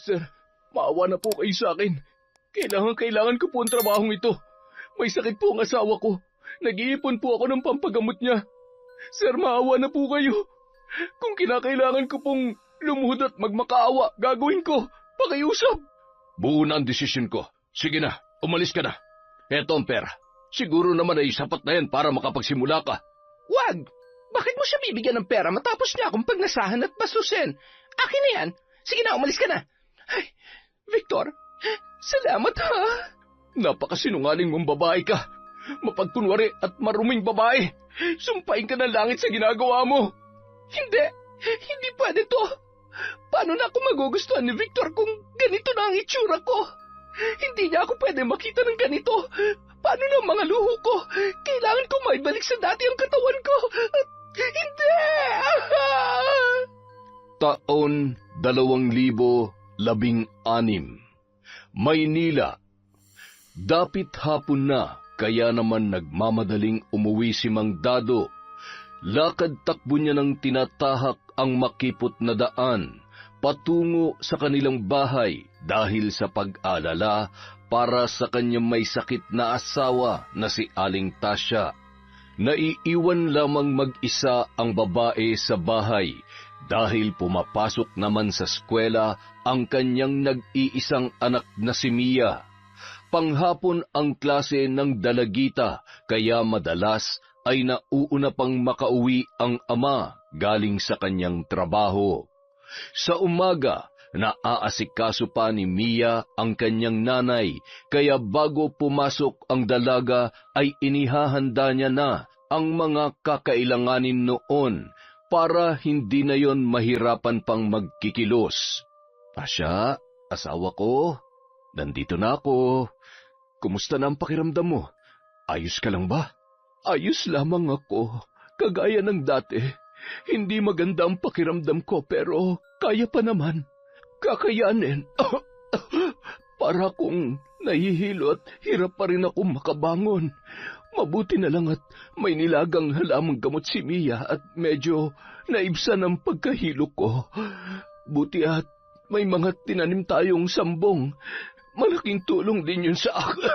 Sir, maawa na po kayo sa akin. Kailangan ko po ang trabahong ito. May sakit po ang asawa ko. Nag-iipon po ako ng pampagamot niya. Sir, maawa na po kayo. Kung kinakailangan ko pong lumuhod at magmakaawa, gagawin ko. Pakiusap. Buo na ang desisyon ko. Sige na, umalis ka na. Eto ang pera. Siguro naman ay sapat na yan para makapagsimula ka. Wag! Bakit mo siya bibigyan ng pera matapos niya akong pagnasahan at basusin? Akin na yan. Sige na, umalis ka na. Ay, Victor, salamat ha. Napakasinungaling mong babae ka. Mapagkunwari at maruming babae. Sumpain ka ng langit sa ginagawa mo. Hindi pwede to. Paano na ako magugustuhan ni Victor kung ganito na ang itsura ko? Hindi niya ako pwede makita ng ganito. Paano na ang mga luho ko? Kailangan ko maibalik sa dati ang katawan ko. Hindi! Taon 2016, Maynila. Dapit hapon na, kaya naman nagmamadaling umuwi si Mang Dado. Lakad takbo niya ng tinatahak ang makipot na daan, patungo sa kanilang bahay dahil sa pag-alala para sa kanyang may sakit na asawa na si Aling Tasya. Naiiwan lamang mag-isa ang babae sa bahay dahil pumapasok naman sa eskwela ang kanyang nag-iisang anak na si Mia. Panghapon ang klase ng dalagita kaya madalas ay nauuna pang makauwi ang ama galing sa kanyang trabaho. Sa umaga, naaasikaso pa ni Mia ang kanyang nanay kaya bago pumasok ang dalaga ay inihahanda niya na ang mga kakailanganin noon para hindi na yon mahirapan pang magkikilos. Tasya, asawa ko, nandito na ako. Kumusta na ang pakiramdam mo? Ayos ka lang ba? Ayos lamang ako, kagaya ng dati. Hindi maganda ang pakiramdam ko pero kaya pa naman. Kakayanin. Para kung nahihilo at hirap pa rin akong makabangon. Mabuti na lang at may nilagang halamang gamot si Mia at medyo naibsan ang pagkahilo ko. Buti at may mga tinanim tayong sambong. Malaking tulong din yun sa akin.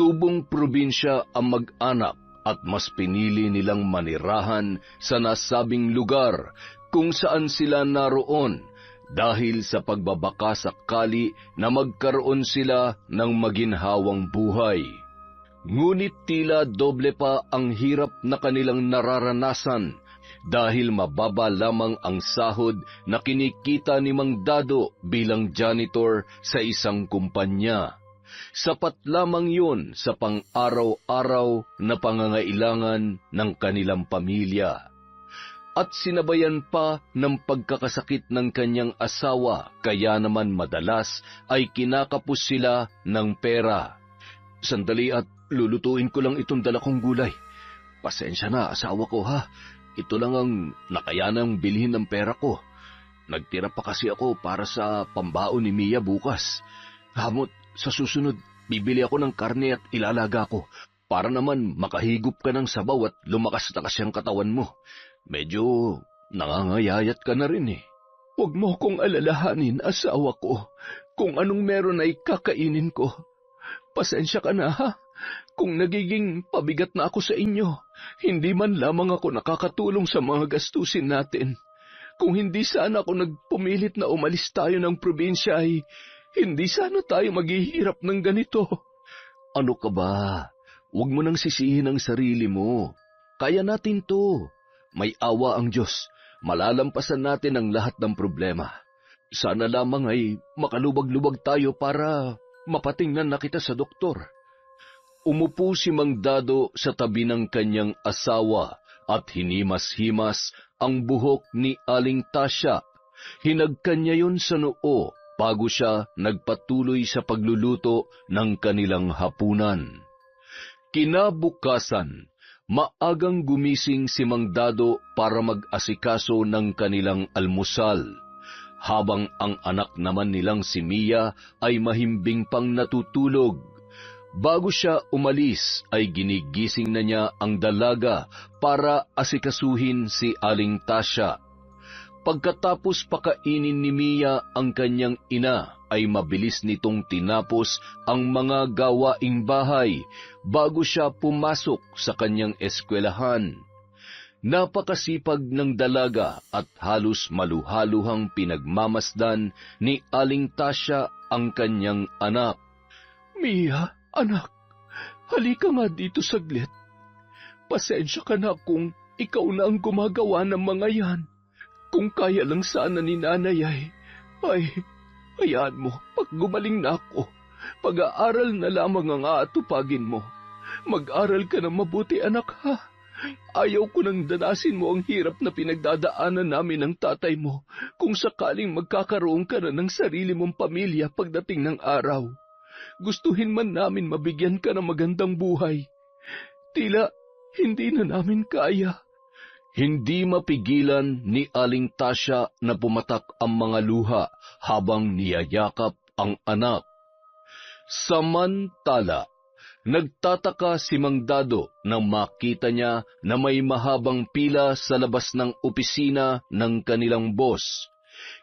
Tubong probinsya ang mag-anak at mas pinili nilang manirahan sa nasabing lugar kung saan sila naroon dahil sa pagbabaka sakali na magkaroon sila ng maginhawang buhay. Ngunit tila doble pa ang hirap na kanilang nararanasan dahil mababa lamang ang sahod na kinikita ni Mang Dado bilang janitor sa isang kumpanya. Sapat lamang yun sa pang-araw-araw na pangangailangan ng kanilang pamilya. At sinabayan pa ng pagkakasakit ng kanyang asawa, kaya naman madalas ay kinakapos sila ng pera. Sandali at lulutuin ko lang itong dala kong gulay. Pasensya na, asawa ko ha. Ito lang ang nakayanang bilhin ng pera ko. Nagtira pa kasi ako para sa pambaon ni Mia bukas. Hamot, sa susunod, bibili ako ng karne at ilalaga ko para naman makahigop ka ng sabaw at lumakas na kasi ang katawan mo. Medyo nangangayayat ka na rin eh. Huwag mo kong alalahanin, asawa ko. Kung anong meron ay kakainin ko. Pasensya ka na ha. Kung nagiging pabigat na ako sa inyo, hindi man lamang ako nakakatulong sa mga gastusin natin. Kung hindi sana ako nagpumilit na umalis tayo ng probinsya ay hindi sana tayo maghihirap ng ganito. Ano ka ba? Huwag mo nang sisihin ang sarili mo. Kaya natin to. May awa ang Diyos. Malalampasan natin ang lahat ng problema. Sana lamang ay makalubag-lubag tayo para mapatingnan na kita sa doktor. Umupo si Mang Dado sa tabi ng kanyang asawa at hinimas-himas ang buhok ni Aling Tasya. Hinagkan niya yun sa noo bago siya nagpatuloy sa pagluluto ng kanilang hapunan. Kinabukasan, maagang gumising si Mang Dado para mag-asikaso ng kanilang almusal, habang ang anak naman nilang si Mia ay mahimbing pang natutulog. Bago siya umalis ay ginigising na niya ang dalaga para asikasuhin si Aling Tasya. Pagkatapos pakainin ni Mia ang kanyang ina, ay mabilis nitong tinapos ang mga gawaing bahay bago siya pumasok sa kanyang eskwelahan. Napakasipag ng dalaga at halos maluhaluhang pinagmamasdan ni Aling Tasya ang kanyang anak. Mia, anak, halika nga dito saglit. Pasensya ka na kung ikaw na ang gumagawa ng mga yan. Kung kaya lang sana ni nanay ay, hayaan mo, pag gumaling na ako, pag-aaral na lamang ang aatupagin mo. Mag-aral ka na mabuti, anak, ha? Ayaw ko nang danasin mo ang hirap na pinagdadaanan namin ng tatay mo kung sakaling magkakaroon ka na ng sarili mong pamilya pagdating ng araw. Gustuhin man namin mabigyan ka ng magandang buhay. Tila hindi na namin kaya. Hindi mapigilan ni Aling Tasya na pumatak ang mga luha habang niyayakap ang anak. Samantala, nagtataka si Mang Dado nang makita niya na may mahabang pila sa labas ng opisina ng kanilang boss.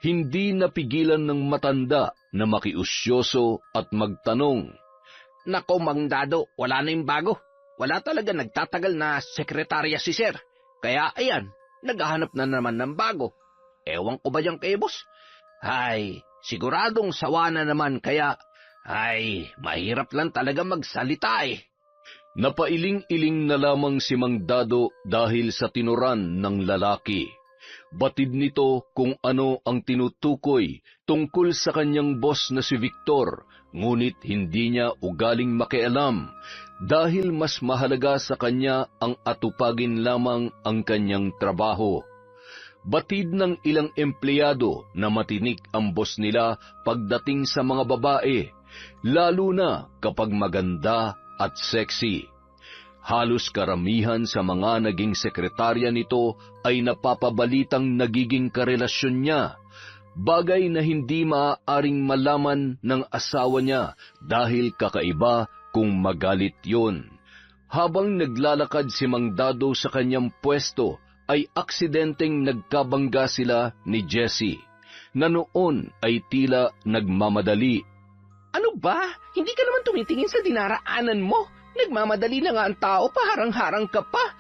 Hindi napigilan ng matanda na makiusyoso at magtanong. Nako, Mang Dado, wala na yung bago. Wala talaga nagtatagal na sekretarya si Sir. Kaya ayan, naghahanap na naman ng bago. Ewan ko ba dyan kay boss? Ay, siguradong sawa na naman kaya, mahirap lang talaga magsalita eh. Napailing-iling na lamang si Mang Dado dahil sa tinuran ng lalaki. Batid nito kung ano ang tinutukoy tungkol sa kanyang boss na si Victor, ngunit hindi niya ugaling makialam dahil mas mahalaga sa kanya ang atupagin lamang ang kanyang trabaho. Batid ng ilang empleyado na matinik ang boss nila pagdating sa mga babae, lalo na kapag maganda at sexy. Halos karamihan sa mga naging sekretarya nito ay napapabalitang nagiging karelasyon niya, bagay na hindi maaaring malaman ng asawa niya dahil kakaiba kung magalit yun. Habang naglalakad si Mang Dado sa kanyang pwesto, ay aksidenteng nagkabangga sila ni Jessie, na noon ay tila nagmamadali. Ano ba? Hindi ka naman tumitingin sa dinaraanan mo. Nagmamadali na nga ang tao, paharang-harang ka pa.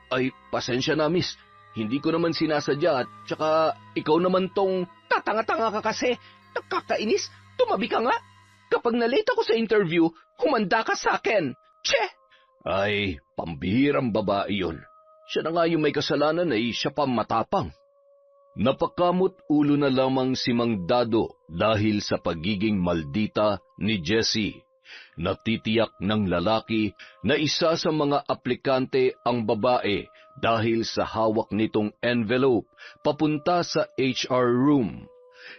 Ay, pasensya na, miss. Hindi ko naman sinasadya at tsaka ikaw naman tong... Tatanga-tanga ka kasi. Nakakainis. Tumabi ka nga. Kapag nalate ako sa interview, humanda ka sa akin. Che! Ay, pambihirang babae yun. Siya na nga yung may kasalanan ay siya pa matapang. Napakamot ulo na lamang si Mang Dado dahil sa pagiging maldita ni Jessie. Natitiyak ng lalaki na isa sa mga aplikante ang babae dahil sa hawak nitong envelope papunta sa HR room.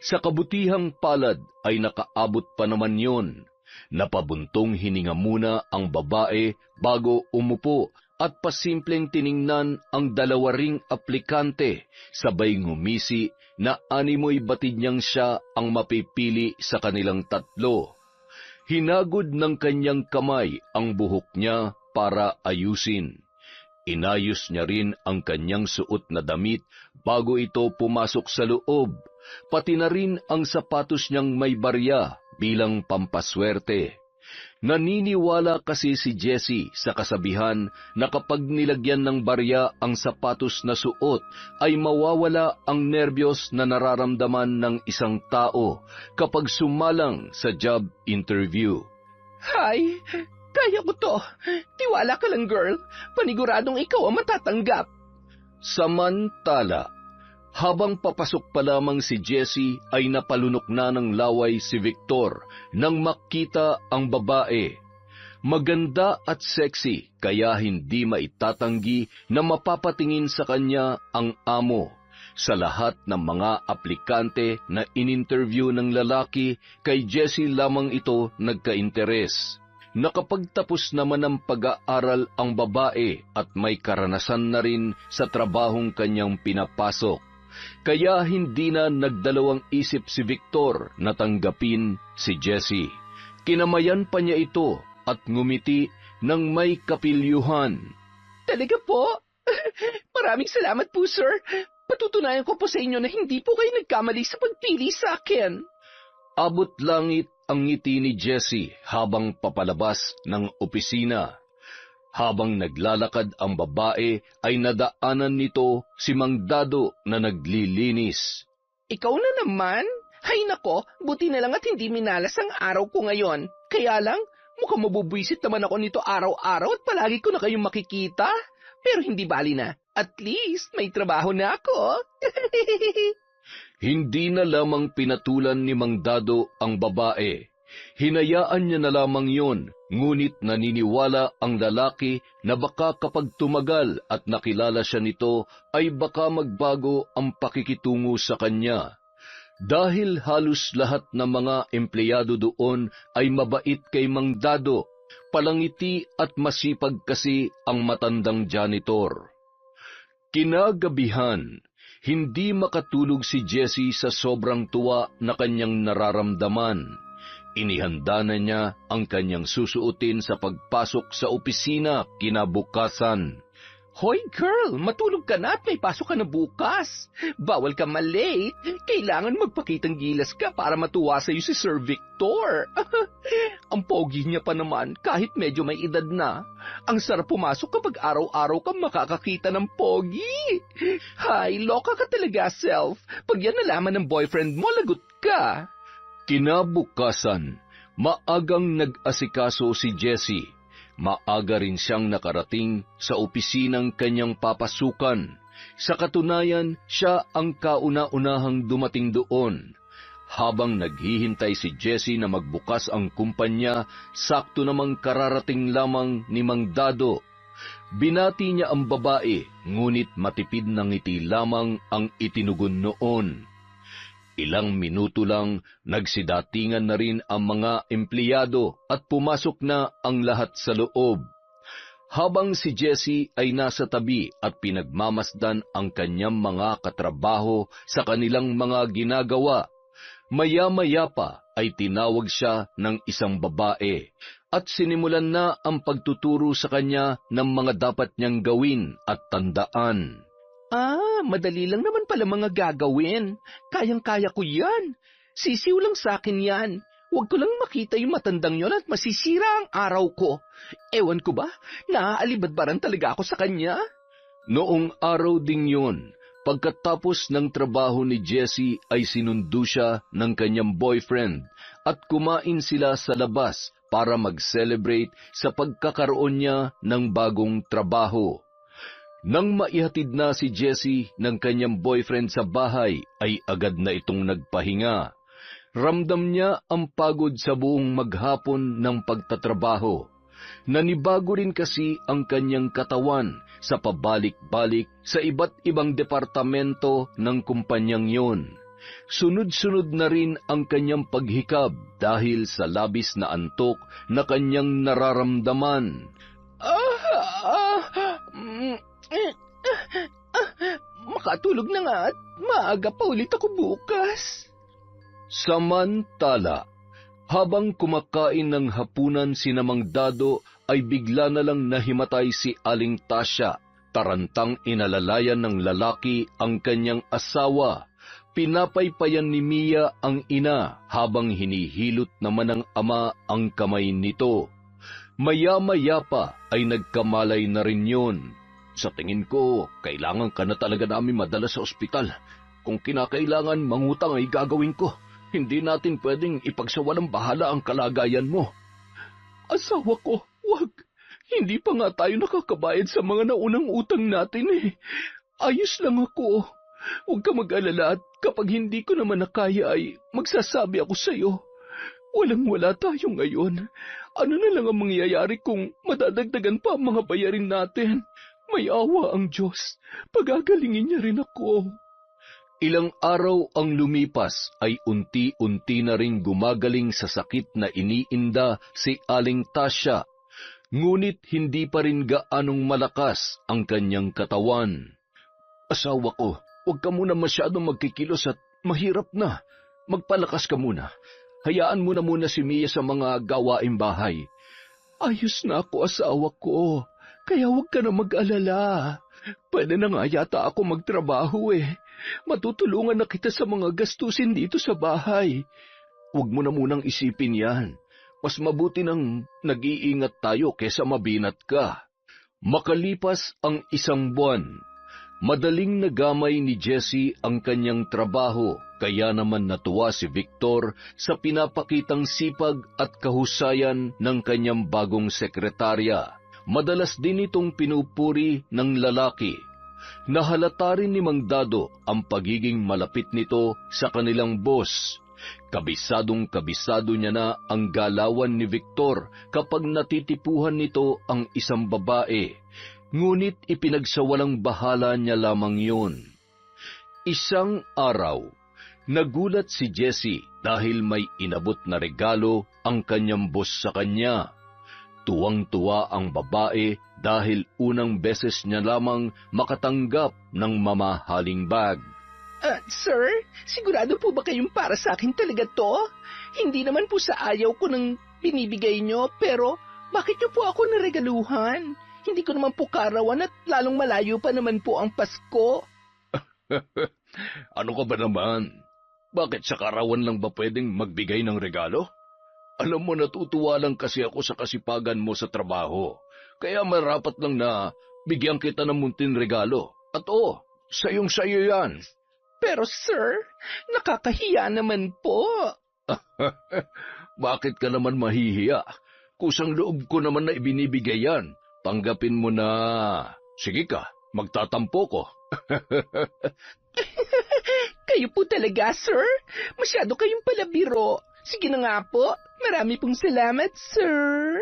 Sa kabutihang palad ay nakaabot pa naman yon. Napabuntong hininga muna ang babae bago umupo at pasimpleng tiningnan ang dalawa ring aplikante, sabay ngumisi na animoy batid niyang siya ang mapipili sa kanilang tatlo. Hinagod ng kanyang kamay ang buhok niya para ayusin. Inayos niya rin ang kanyang suot na damit bago ito pumasok sa loob, pati na rin ang sapatos niyang may barya bilang pampaswerte. Naniniwala kasi si Jessie sa kasabihan na kapag nilagyan ng barya ang sapatos na suot ay mawawala ang nerbiyos na nararamdaman ng isang tao kapag sumalang sa job interview. Hay, kaya ko to. Tiwala ka lang, girl. Paniguradong ikaw ang matatanggap. Samantala, habang papasok pa lamang si Jessie ay napalunok na ng laway si Victor nang makita ang babae. Maganda at sexy kaya hindi maitatanggi na mapapatingin sa kanya ang amo. Sa lahat ng mga aplikante na in-interview ng lalaki, kay Jessie lamang ito nagka-interes. Nakapagtapos naman ng pag-aaral ang babae at may karanasan na rin sa trabahong kanyang pinapasok. Kaya hindi na nagdalawang isip si Victor na tanggapin si Jessie. Kinamayan pa niya ito at ngumiti ng may kapilyuhan. Talaga po? Maraming salamat po, sir. Patutunayan ko po sa inyo na hindi po kayo nagkamali sa pagpili sa akin. Abot langit ang ngiti ni Jessie habang papalabas ng opisina. Habang naglalakad ang babae ay nadaanan nito si Mang Dado na naglilinis. Ikaw na naman? Hay nako, buti na lang at hindi minalas ang araw ko ngayon. Kaya lang, mukhang mabubwisit naman ako nito araw-araw at palagi ko na kayong makikita. Pero hindi bali na. At least may trabaho na ako. Hindi na lamang pinatulan ni Mang Dado ang babae. Hinayaan niya na lamang yon, ngunit naniniwala ang lalaki na baka kapag tumagal at nakilala siya nito ay baka magbago ang pakikitungo sa kanya. Dahil halos lahat ng mga empleyado doon ay mabait kay Mang Dado, palangiti at masipag kasi ang matandang janitor. Kinagabihan, hindi makatulog si Jessie sa sobrang tuwa na kanyang nararamdaman. Inihanda na niya ang kanyang susuotin sa pagpasok sa opisina kinabukasan. Hoy girl, matulog ka na at may pasok ka na bukas. Bawal ka malate. Kailangan magpakitang gilas ka para matuwa sa'yo si Sir Victor. Ang pogi niya pa naman kahit medyo may edad na. Ang sarap pumasok kapag araw-araw kang makakakita ng pogi. Hay, loka ka talaga, self. Pag yan nalaman ng boyfriend mo, lagot ka. Kinabukasan, maagang nag-asikaso si Jessie. Maaga rin siyang nakarating sa opisinang kanyang papasukan. Sa katunayan, siya ang kauna-unahang dumating doon. Habang naghihintay si Jessie na magbukas ang kumpanya, sakto namang kararating lamang ni Mang Dado. Binati niya ang babae, ngunit matipid na ngiti lamang ang itinugon noon. Ilang minuto lang, nagsidatingan na rin ang mga empleyado at pumasok na ang lahat sa loob. Habang si Jessie ay nasa tabi at pinagmamasdan ang kanyang mga katrabaho sa kanilang mga ginagawa, maya-maya pa ay tinawag siya ng isang babae at sinimulan na ang pagtuturo sa kanya ng mga dapat niyang gawin at tandaan. Madali lang naman pala mga gagawin. Kayang-kaya ko yan. Sisiw lang sa akin yan. Huwag ko lang makita yung matandang yon at masisira ang araw ko. Ewan ko ba, naaalibadbaran talaga ako sa kanya. Noong araw ding yon, pagkatapos ng trabaho ni Jessie ay sinundo siya ng kanyang boyfriend at kumain sila sa labas para mag-celebrate sa pagkakaroon niya ng bagong trabaho. Nang maihatid na si Jessie ng kanyang boyfriend sa bahay, ay agad na itong nagpahinga. Ramdam niya ang pagod sa buong maghapon ng pagtatrabaho. Nanibago rin kasi ang kanyang katawan sa pabalik-balik sa iba't ibang departamento ng kumpanyang yon. Sunod-sunod na rin ang kanyang paghikab dahil sa labis na antok na kanyang nararamdaman. Makatulog na nga at maaga pa ulit ako bukas. Samantala, habang kumakain ng hapunan si Mang Dado ay bigla na lang nahimatay si Aling Tasya. Tarantang inalalayan ng lalaki ang kanyang asawa. Pinapaypayan ni Mia ang ina habang hinihilot naman ng ama ang kamay nito. Maya-maya pa ay nagkamalay na rin yun. Sa tingin ko, kailangan ka na talaga namin madala sa ospital. Kung kinakailangan mangutang ay gagawin ko. Hindi natin pwedeng ipagsawalang bahala ang kalagayan mo. Asawa ko, wag. Hindi pa nga tayo nakakabayad sa mga naunang utang natin eh. Ayos lang ako. Huwag ka mag-alala at kapag hindi ko naman nakaya ay magsasabi ako sa'yo. Walang-wala tayo ngayon. Ano na lang ang mangyayari kung madadagdagan pa ang mga bayarin natin? May awa ang Diyos. Pagagalingin niya rin ako. Ilang araw ang lumipas ay unti-unti na rin gumagaling sa sakit na iniinda si Aling Tasya. Ngunit hindi pa rin gaanong malakas ang kanyang katawan. Asawa ko, huwag ka muna masyadong magkikilos at mahirap na. Magpalakas ka muna. Hayaan mo na muna si Mia sa mga gawaing bahay. Ayos na ako, asawa ko. Kaya huwag ka na mag-alala. Pwede na nga yata ako magtrabaho eh. Matutulungan na kita sa mga gastusin dito sa bahay. Huwag mo na munang isipin yan. Mas mabuti nang nag-iingat tayo kesa mabinat ka. Makalipas ang 1 buwan, madaling nagamay ni Jessie ang kanyang trabaho, kaya naman natuwa si Victor sa pinapakitang sipag at kahusayan ng kanyang bagong sekretarya. Madalas din itong pinupuri ng lalaki. Nahalata rin ni Mang Dado ang pagiging malapit nito sa kanilang boss. Kabisadong-kabisado niya na ang galawan ni Victor kapag natitipuhan nito ang isang babae, ngunit ipinagsawalang bahala niya lamang yun. Isang araw, nagulat si Jessie dahil may inabot na regalo ang kanyang boss sa kanya. Tuwang-tuwa ang babae dahil unang beses niya lamang makatanggap ng mamahaling bag. Sir, sigurado po ba kayong para sa akin talaga to? Hindi naman po sa ayaw ko nang binibigay nyo, pero bakit nyo po ako naregaluhan? Hindi ko naman po karawan at lalong malayo pa naman po ang Pasko. Ano ka ba naman? Bakit sa karawan lang ba pwedeng magbigay ng regalo? Alam mo, natutuwa lang kasi ako sa kasipagan mo sa trabaho. Kaya marapat lang na bigyan kita ng munting regalo. At sayong-sayo yan. Pero sir, nakakahiya naman po. Bakit ka naman mahihiya? Kusang loob ko naman na ibinibigay yan. Tanggapin mo na. Sige ka, magtatampo ko. Kayo po talaga, sir. Masyado kayong palabiro. Sige na nga po. Marami pong salamat, sir.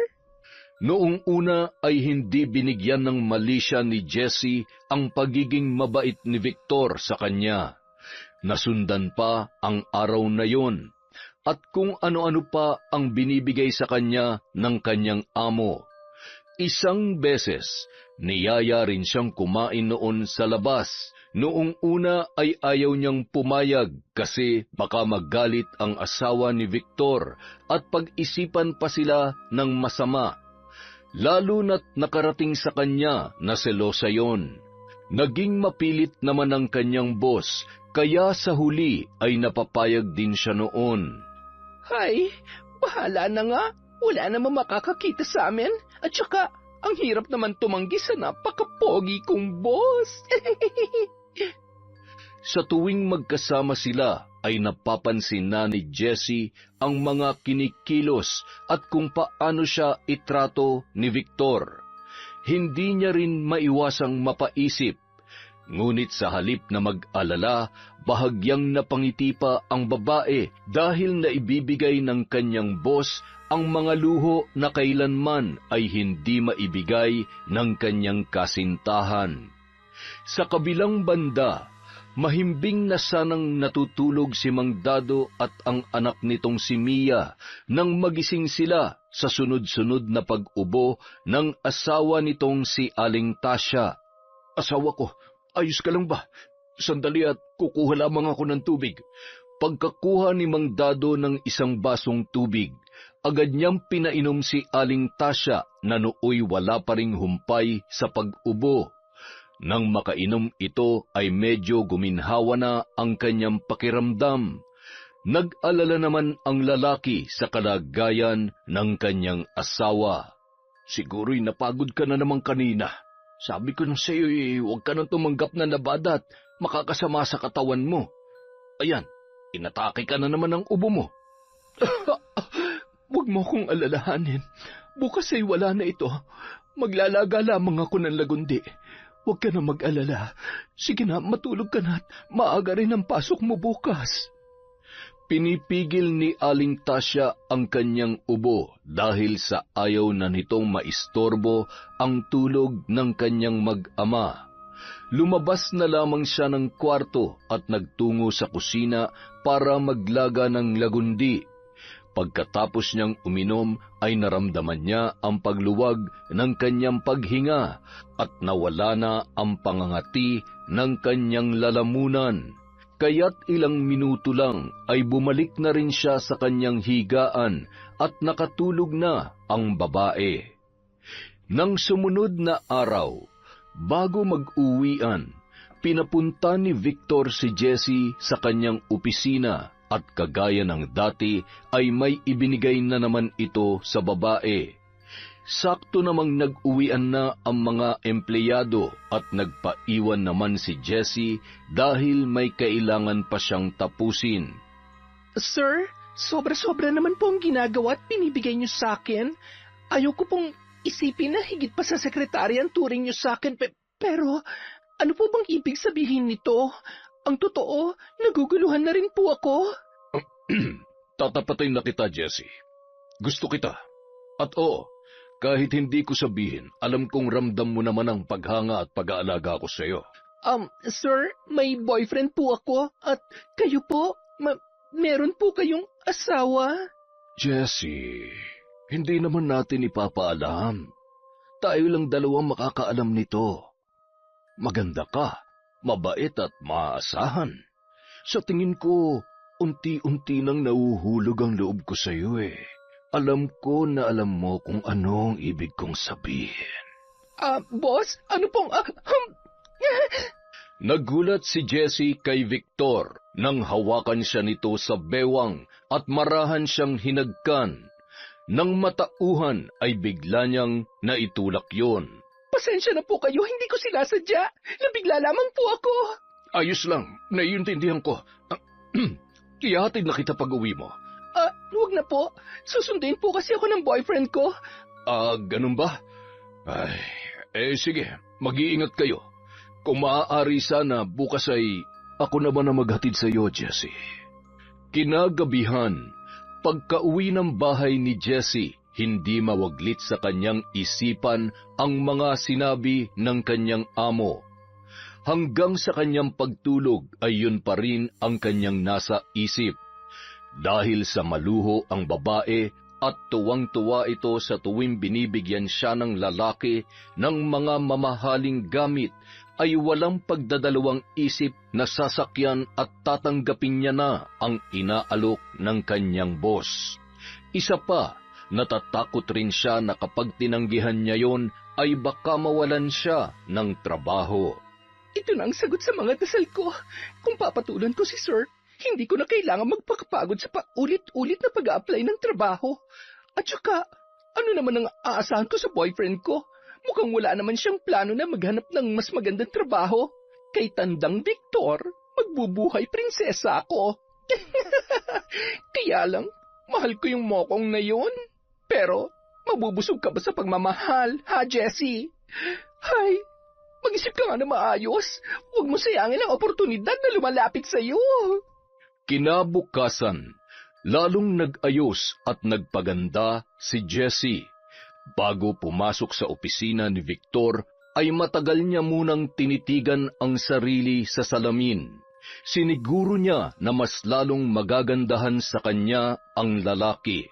Noong una ay hindi binigyan ng mali siya ni Jessie ang pagiging mabait ni Victor sa kanya. Nasundan pa ang araw na yon, at kung ano-ano pa ang binibigay sa kanya ng kanyang amo. Isang beses, niyaya rin siyang kumain noon sa labas. Noong una ay ayaw niyang pumayag kasi baka magalit ang asawa ni Victor at pag-isipan pa sila ng masama. Lalo na't nakarating sa kanya na selosa yon. Naging mapilit naman ang kanyang boss, kaya sa huli ay napapayag din siya noon. Hay, bahala na nga. Wala namang makakakita sa amin. At saka, ang hirap naman tumanggi sa napakapogi kong boss. Sa tuwing magkasama sila, ay napapansin na ni Jessie ang mga kinikilos at kung paano siya itrato ni Victor. Hindi niya rin maiwasang mapaisip. Ngunit sa halip na mag-alala, bahagyang napangiti pa ang babae dahil naibibigay ng kanyang boss ang mga luho na kailanman ay hindi maibigay ng kanyang kasintahan. Sa kabilang banda, mahimbing na sanang natutulog si Mang Dado at ang anak nitong si Mia nang magising sila sa sunod-sunod na pag-ubo ng asawa nitong si Aling Tasya. Asawa ko, ayos ka lang ba? Sandali at kukuha lamang ako ng tubig. Pagkakuha ni Mang Dado ng isang basong tubig, agad niyang pinainom si Aling Tasya na nooy wala pa ring humpay sa pag-ubo. Nang makainom ito ay medyo guminhawa na ang kanyang pakiramdam. Nag-alala naman ang lalaki sa kalagayan ng kanyang asawa. Siguro'y napagod ka na naman kanina. Sabi ko na sa iyo, huwag ka nang tumanggap na nabada at makakasama sa katawan mo. Ayan, inatake ka na naman ng ubo mo. Huwag mo akong alalahanin. Bukas ay wala na ito. Maglalaga lamang ako ng lagundi. Huwag ka na mag-alala. Sige na, matulog ka na at maaga rin ang pasok mo bukas. Pinipigil ni Aling Tasya ang kanyang ubo dahil sa ayaw na nitong maistorbo ang tulog ng kanyang mag-ama. Lumabas na lamang siya ng kwarto at nagtungo sa kusina para maglaga ng lagundi. Pagkatapos niyang uminom ay naramdaman niya ang pagluwag ng kanyang paghinga at nawala na ang pangangati ng kanyang lalamunan. Kaya't ilang minuto lang ay bumalik na rin siya sa kanyang higaan at nakatulog na ang babae. Nang sumunod na araw, Bago mag-uwian, pinapunta ni Victor si Jessie sa kanyang opisina at kagaya ng dati ay may ibinigay na naman ito sa babae. Sakto namang nag-uwian na ang mga empleyado at nagpaiwan naman si Jessie dahil may kailangan pa siyang tapusin. Sir, sobra-sobra naman po ang ginagawa at binibigay niyo sa akin. Ayoko pong isipin na higit pa sa sekretary ang turing niyo sa akin. Pero ano po bang ibig sabihin nito? Ang totoo, naguguluhan na rin po ako. Tatapatin na kita, Jessie. Gusto kita. At oo, kahit hindi ko sabihin, alam kong ramdam mo naman ang paghanga at pag-aalaga ko sa iyo. Sir, may boyfriend po ako at kayo po, meron po kayong asawa? Jessie, hindi naman natin ipapaalam. Tayo lang dalawang makakaalam nito. Maganda ka, mabait at maaasahan. Sa tingin ko, unti-unti nang nauhulog ang loob ko sa iyo eh. Alam ko na alam mo kung anong ibig kong sabihin. Boss, ano pong... Nagulat si Jessie kay Victor nang hawakan siya nito sa bewang at marahan siyang hinagkan. Nang matauhan ay bigla niyang naitulak yon. Pasensya na po kayo, hindi ko sinasadya. Nabigla lamang po ako. Ayos lang, naiintindihan ko. Ihatid na kita pag-uwi mo. Huwag na po. Susunduin po kasi ako ng boyfriend ko. Ganun ba? Sige, mag-iingat kayo. Kung maaari sana, bukas ay ako naman na maghatid sa iyo, Jessie. Kinagabihan, pagka-uwi ng bahay ni Jessie, hindi mawaglit sa kanyang isipan ang mga sinabi ng kanyang amo. Hanggang sa kanyang pagtulog ay yun pa rin ang kanyang nasa isip. Dahil sa maluho ang babae at tuwang-tuwa ito sa tuwing binibigyan siya ng lalaki ng mga mamahaling gamit, ay walang pagdadalawang isip na sasakyan at tatanggapin niya na ang inaalok ng kanyang boss. Isa pa, natatakot rin siya na kapag tinanggihan niya yon ay baka mawalan siya ng trabaho. Ito na ang sagot sa mga dasal ko. Kung papatulan ko si Sir, hindi ko na kailangan magpakapagod sa paulit-ulit na pag-a-apply ng trabaho. At saka, ano naman ang aasahan ko sa boyfriend ko? Mukhang wala naman siyang plano na maghanap ng mas magandang trabaho. Kay tandang Victor, magbubuhay prinsesa ako. Kaya lang, mahal ko yung mokong na yun. Pero, mabubusog ka ba sa pagmamahal, ha, Jessie? Hay, mag-isip ka nga na maayos. Huwag mo sayangin ang oportunidad na lumalapit sa iyo. Kinabukasan, lalong nag-ayos at nagpaganda si Jessie. Bago pumasok sa opisina ni Victor, ay matagal niya munang tinitigan ang sarili sa salamin. Siniguro niya na mas lalong magagandahan sa kanya ang lalaki.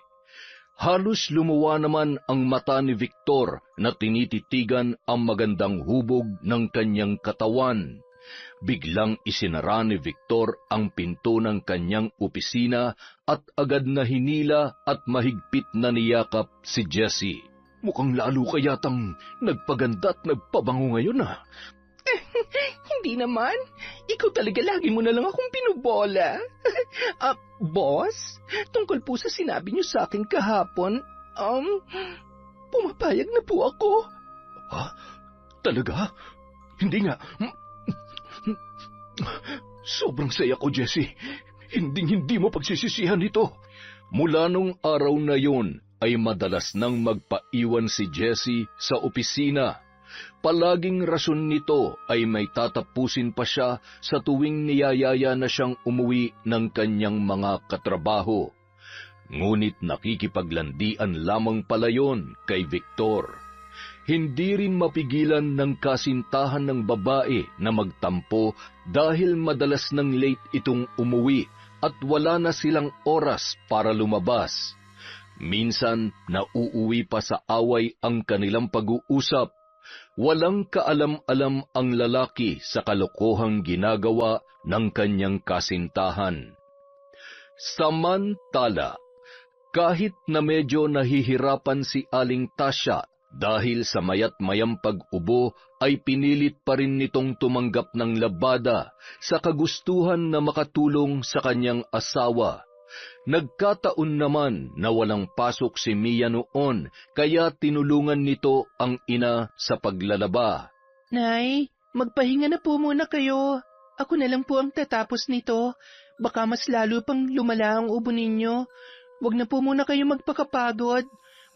Halos lumuwa naman ang mata ni Victor na tinititigan ang magandang hubog ng kanyang katawan. Biglang isinara ni Victor ang pinto ng kanyang opisina at agad na hinila at mahigpit na niyakap si Jessie. Mukhang lalo ka yatang nagpaganda at nagpabango ngayon ah. Hindi naman. Ikaw talaga lagi mo na lang akong pinubola. Boss, tungkol po sa sinabi niyo sa akin kahapon, pumapayag na po ako. Ha? Talaga? Hindi nga. Sobrang saya ko, Jessie. Hindi mo pagsisisihan ito. Mula nung araw na yon, ay madalas nang magpaiwan si Jessie sa opisina. Palaging rason nito ay may tatapusin pa siya sa tuwing niyayaya na siyang umuwi ng kanyang mga katrabaho. Ngunit nakikipaglandian lamang pala yon kay Victor. Hindi rin mapigilan ng kasintahan ng babae na magtampo dahil madalas nang late itong umuwi at wala na silang oras para lumabas. Minsan, nauuwi pa sa away ang kanilang pag-uusap. Walang kaalam-alam ang lalaki sa kalokohang ginagawa ng kanyang kasintahan. Samantala, kahit na medyo nahihirapan si Aling Tasya Dahil sa mayat mayang pag-ubo ay pinilit pa rin nitong tumanggap ng labada sa kagustuhan na makatulong sa kanyang asawa. Nagkataon naman na walang pasok si Mia noon, kaya tinulungan nito ang ina sa paglalaba. Nay, magpahinga na po muna kayo. Ako na lang po ang tatapos nito. Baka mas lalo pang lumala ang ubo ninyo. Huwag na po muna kayo magpakapagod.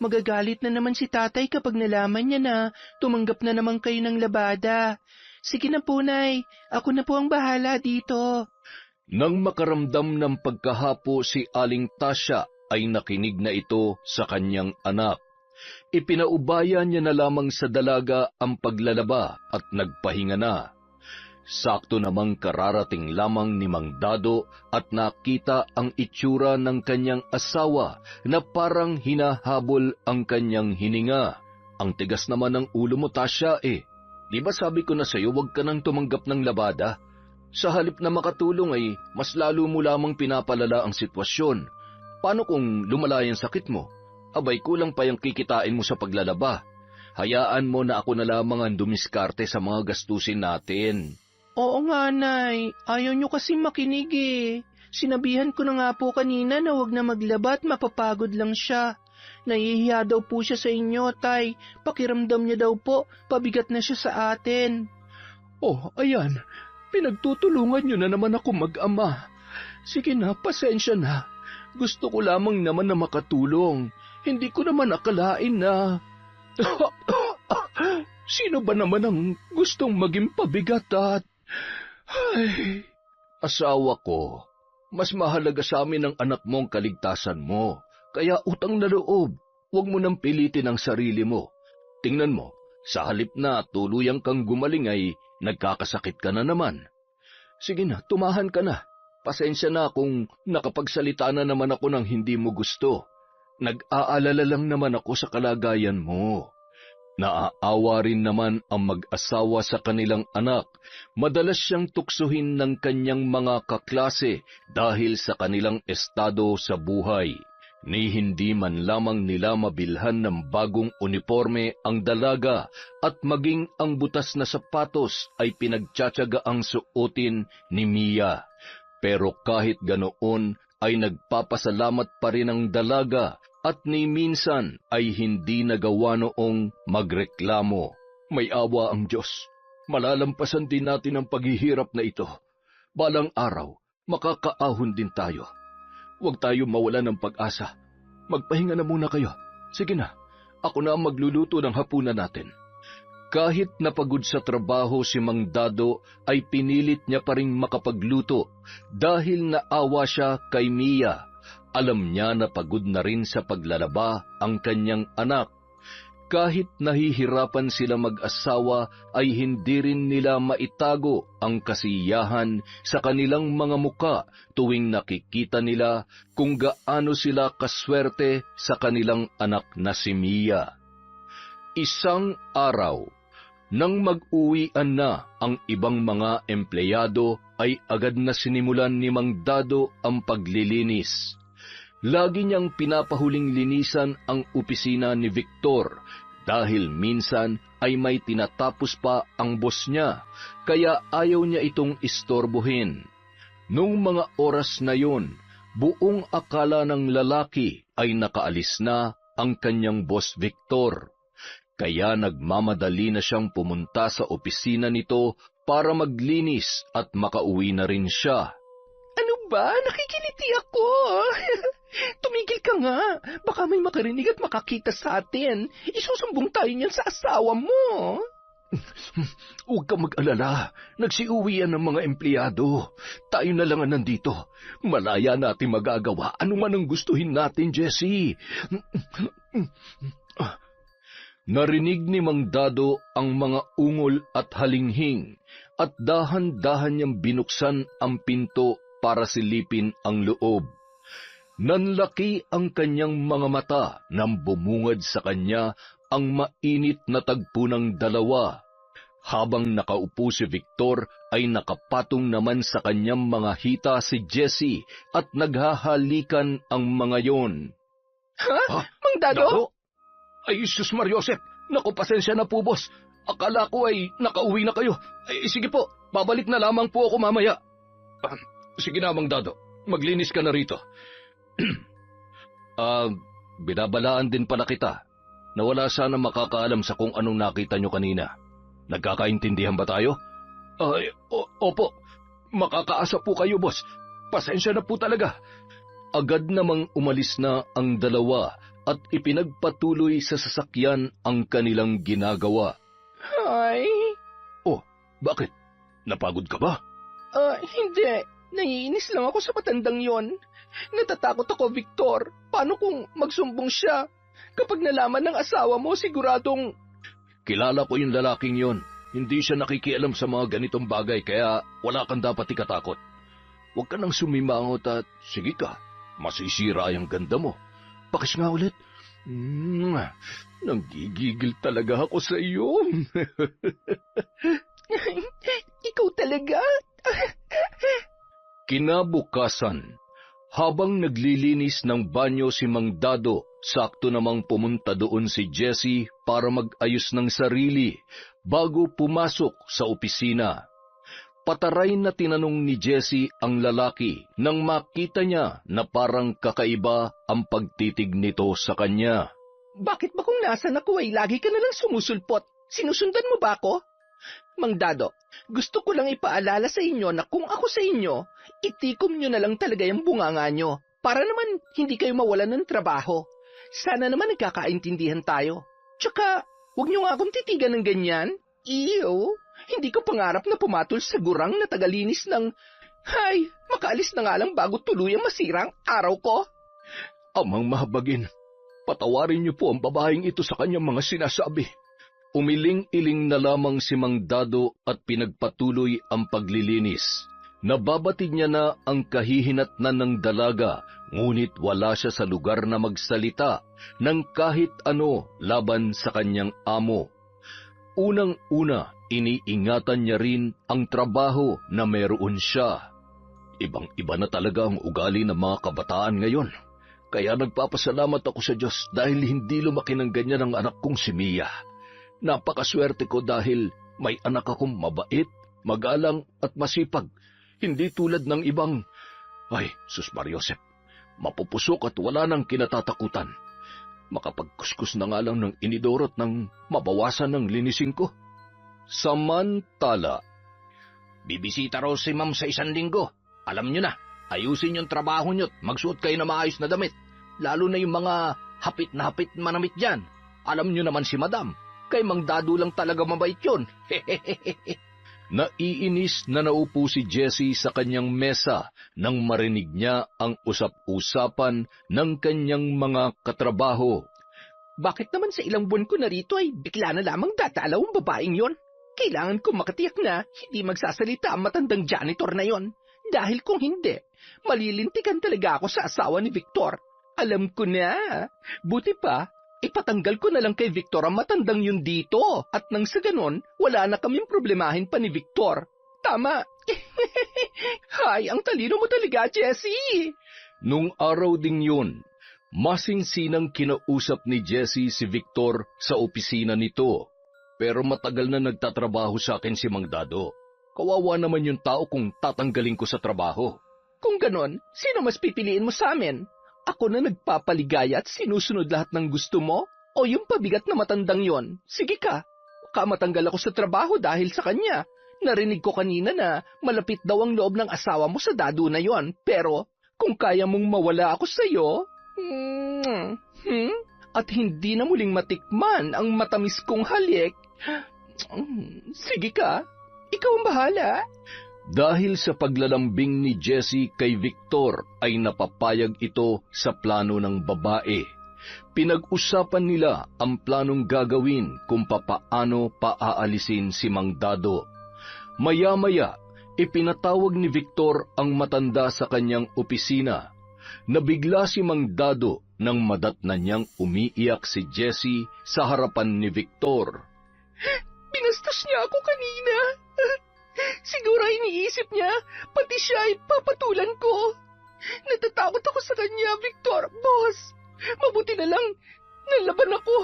Magagalit na naman si tatay kapag nalaman niya na tumanggap na naman kayo ng labada. Sige na po, Nay. Ako na po ang bahala dito. Nang makaramdam ng pagkahapo si Aling Tasya ay nakinig na ito sa kanyang anak. Ipinaubaya niya na lamang sa dalaga ang paglalaba at nagpahinga na. Sakto namang kararating lamang ni Mang Dado at nakita ang itsura ng kanyang asawa na parang hinahabol ang kanyang hininga. Ang tigas naman ng ulo mo, Tasya eh. Di ba sabi ko na sa'yo huwag ka nang tumanggap ng labada? Sa halip na makatulong ay mas lalo mo lamang pinapalala ang sitwasyon. Paano kung lumala yung sakit mo? Abay kulang pa yung kikitain mo sa paglalaba. Hayaan mo na ako na lamang ang dumiskarte sa mga gastusin natin. Oo nga, Nay. Ayaw niyo kasi makinig eh. Sinabihan ko na nga po kanina na huwag na maglaba at mapapagod lang siya. Nahihiya daw po siya sa inyo, Tay. Pakiramdam niya daw po, pabigat na siya sa atin. Oh, ayan. Pinagtutulungan niyo na naman ako mag-ama. Sige na, pasensya na. Gusto ko lamang naman na makatulong. Hindi ko naman akalain na... Sino ba naman ang gustong maging pabigat at... Ay, Asawa ko, mas mahalaga sa amin ang anak mong kaligtasan mo. Kaya utang na loob, huwag mo nang pilitin ang sarili mo. Tingnan mo, sa halip na tuluyang kang gumaling ay nagkakasakit ka na naman. Sige na, tumahan ka na. Pasensya na kung nakapagsalita na naman ako ng hindi mo gusto. Nag-aalala lang naman ako sa kalagayan mo. Naaawa rin naman ang mag-asawa sa kanilang anak. Madalas siyang tuksuhin ng kanyang mga kaklase dahil sa kanilang estado sa buhay. Ni hindi man lamang nila mabilhan ng bagong uniforme ang dalaga at maging ang butas na sapatos ay pinagtsatsagaang suotin ni Mia. Pero kahit ganoon ay nagpapasalamat pa rin ang dalaga at ni minsan ay hindi nagawa noong magreklamo. May awa ang Diyos. Malalampasan din natin ang paghihirap na ito. Balang araw, makakaahon din tayo. Huwag tayo mawala ng pag-asa. Magpahinga na muna kayo. Sige na, ako na ang magluluto ng hapunan natin. Kahit napagod sa trabaho si Mang Dado ay pinilit niya pa rin makapagluto dahil naawa siya kay Mia. Alam niya na pagod na rin sa paglalaba ang kanyang anak. Kahit nahihirapan sila mag-asawa ay hindi rin nila maitago ang kasiyahan sa kanilang mga muka tuwing nakikita nila kung gaano sila kaswerte sa kanilang anak na si Mia. Isang araw, nang mag-uwian na ang ibang mga empleyado ay agad na sinimulan ni Mang Dado ang paglilinis. Lagi niyang pinapahuling linisan ang opisina ni Victor dahil minsan ay may tinatapos pa ang boss niya, kaya ayaw niya itong istorbohin. Nung mga oras na yon, buong akala ng lalaki ay nakaalis na ang kanyang boss Victor. Kaya nagmamadali na siyang pumunta sa opisina nito para maglinis at makauwi na rin siya. Ano ba? Nakikiliti ako. Tumigil ka nga. Baka may makarinig at makakita sa atin. Isusumbong tayo niyan sa asawa mo. Huwag ka mag-alala. Nagsiuwian ng mga empleyado. Tayo na lang ang nandito. Malaya natin magagawa. Ano man ang gustuhin natin, Jessie. Narinig ni Mang Dado ang mga ungol at halinghing at dahan-dahan niyang binuksan ang pinto para silipin ang loob. Nanlaki ang kanyang mga mata nang bumungad sa kanya ang mainit na tagpo ng dalawa. Habang nakaupo si Victor ay nakapatong naman sa kanyang mga hita si Jessie at naghahalikan ang mga yon. Ha? Mang Dado? Ay, Sus Mariosep, Naku, pasensya na po, boss. Akala ko ay nakauwi na kayo. Sige po, babalik na lamang po ako mamaya. Sige na, Mang Dado. Maglinis ka na rito. Binabalaan din pala kita na wala sana makakaalam sa kung anong nakita nyo kanina. Nagkakaintindihan ba tayo? Opo. Makakaasa po kayo, boss. Pasensya na po talaga. Agad namang umalis na ang dalawa at ipinagpatuloy sa sasakyan ang kanilang ginagawa. Ay, Bakit? Napagod ka ba? hindi. Naiinis lang ako sa matandang yon. Natatakot ako, Victor. Paano kung magsumbong siya? Kapag nalaman ng asawa mo, siguradong... Kilala ko yung lalaking yon. Hindi siya nakikialam sa mga ganitong bagay kaya wala kang dapat ikatakot. Huwag ka nang sumimangot at sige ka, masisira yung ganda mo. Pakis nga ulit. Nanggigigil talaga ako sa iyo. Ikaw talaga? Kinabukasan, habang naglilinis ng banyo si Mang Dado, sakto namang pumunta doon si Jessie para mag-ayos ng sarili bago pumasok sa opisina. Pataray na tinanong ni Jessie ang lalaki nang makita niya na parang kakaiba ang pagtitig nito sa kanya. Bakit ba kung nasan ako ay lagi ka nalang sumusulpot? Sinusundan mo ba ako? Mang Dado, gusto ko lang ipaalala sa inyo na kung ako sa inyo, itikom nyo na lang talaga yung bunganga nyo para naman hindi kayo mawalan ng trabaho. Sana naman nagkakaintindihan tayo. Tsaka, huwag nyo nga akong titigan ng ganyan. Iyo, hindi ko pangarap na pumatol sa gurang na tagalinis ng... Hay, makaalis na nga lang bago tuluyang masira ang araw ko. Amang mahabagin, patawarin niyo po ang babaeng ito sa kanyang mga sinasabi. Umiling-iling na lamang si Mang Dado at pinagpatuloy ang paglilinis. Nababatid niya na ang kahihinatnan ng dalaga, ngunit wala siya sa lugar na magsalita ng kahit ano laban sa kanyang amo. Unang-una, iniingatan niya rin ang trabaho na meron siya. Ibang-iba na talaga ang ugali ng mga kabataan ngayon. Kaya nagpapasalamat ako sa Diyos dahil hindi lumaki ng ganyan ang anak kong si Mia. Napakaswerte ko dahil may anak akong mabait, magalang at masipag. Hindi tulad ng ibang, Sus Mariosep, mapupusok at wala nang kinatatakutan. Makapagkuskus na nga lang ng inidorot nang mabawasan ng linisin ko. Samantala, Bibisita raw si ma'am sa 1 linggo. Alam nyo na, ayusin yung trabaho nyo't magsuot kayo na maayos na damit. Lalo na yung mga hapit na hapit manamit dyan. Alam nyo naman si madam, kay Mang Dado lang talaga mabait yun. Naiinis na naupo si Jessie sa kanyang mesa nang marinig niya ang usap-usapan ng kanyang mga katrabaho. Bakit naman sa ilang buwan ko na rito ay bigla na lamang dadalaw ang babaeng yon? Kailangan ko makatiyak na hindi magsasalita ang matandang janitor na yon. Dahil kung hindi, malilintikan talaga ako sa asawa ni Victor. Alam ko na. Buti pa, ipatanggal ko na lang kay Victor ang matandang yun dito. At nang sa ganon, wala na kaming problemahin pa ni Victor. Tama. Hay, ang talino mo talaga, Jessie. Nung araw ding yun, masinsinang kinausap ni Jessie si Victor sa opisina nito. Pero matagal na nagtatrabaho sa akin si Mang Dado. Kawawa naman yung tao kung tatanggalin ko sa trabaho. Kung ganon, sino mas pipiliin mo sa amin? Ako na nagpapaligaya at sinusunod lahat ng gusto mo? O yung pabigat na matandang yon? Sige ka, baka matanggal ako sa trabaho dahil sa kanya. Narinig ko kanina na malapit daw ang loob ng asawa mo sa Dado na yon. Pero kung kaya mong mawala ako sa'yo... At hindi na muling matikman ang matamis kong halik. Sige ka, ikaw ang bahala. Dahil sa paglalambing ni Jessie kay Victor ay napapayag ito sa plano ng babae. Pinag-usapan nila ang planong gagawin kung papaano paaalisin si Mang Dado. Maya-maya, ipinatawag ni Victor ang matanda sa kanyang opisina. Nabigla si Mang Dado nang madatnan niyang umiiyak si Jessie sa harapan ni Victor. Binastos niya ako kanina. Siguro iniisip niya, pati siya ay papatulan ko. Natatakot ako sa kanya, Victor. Boss, mabuti na lang, Nalaban ako.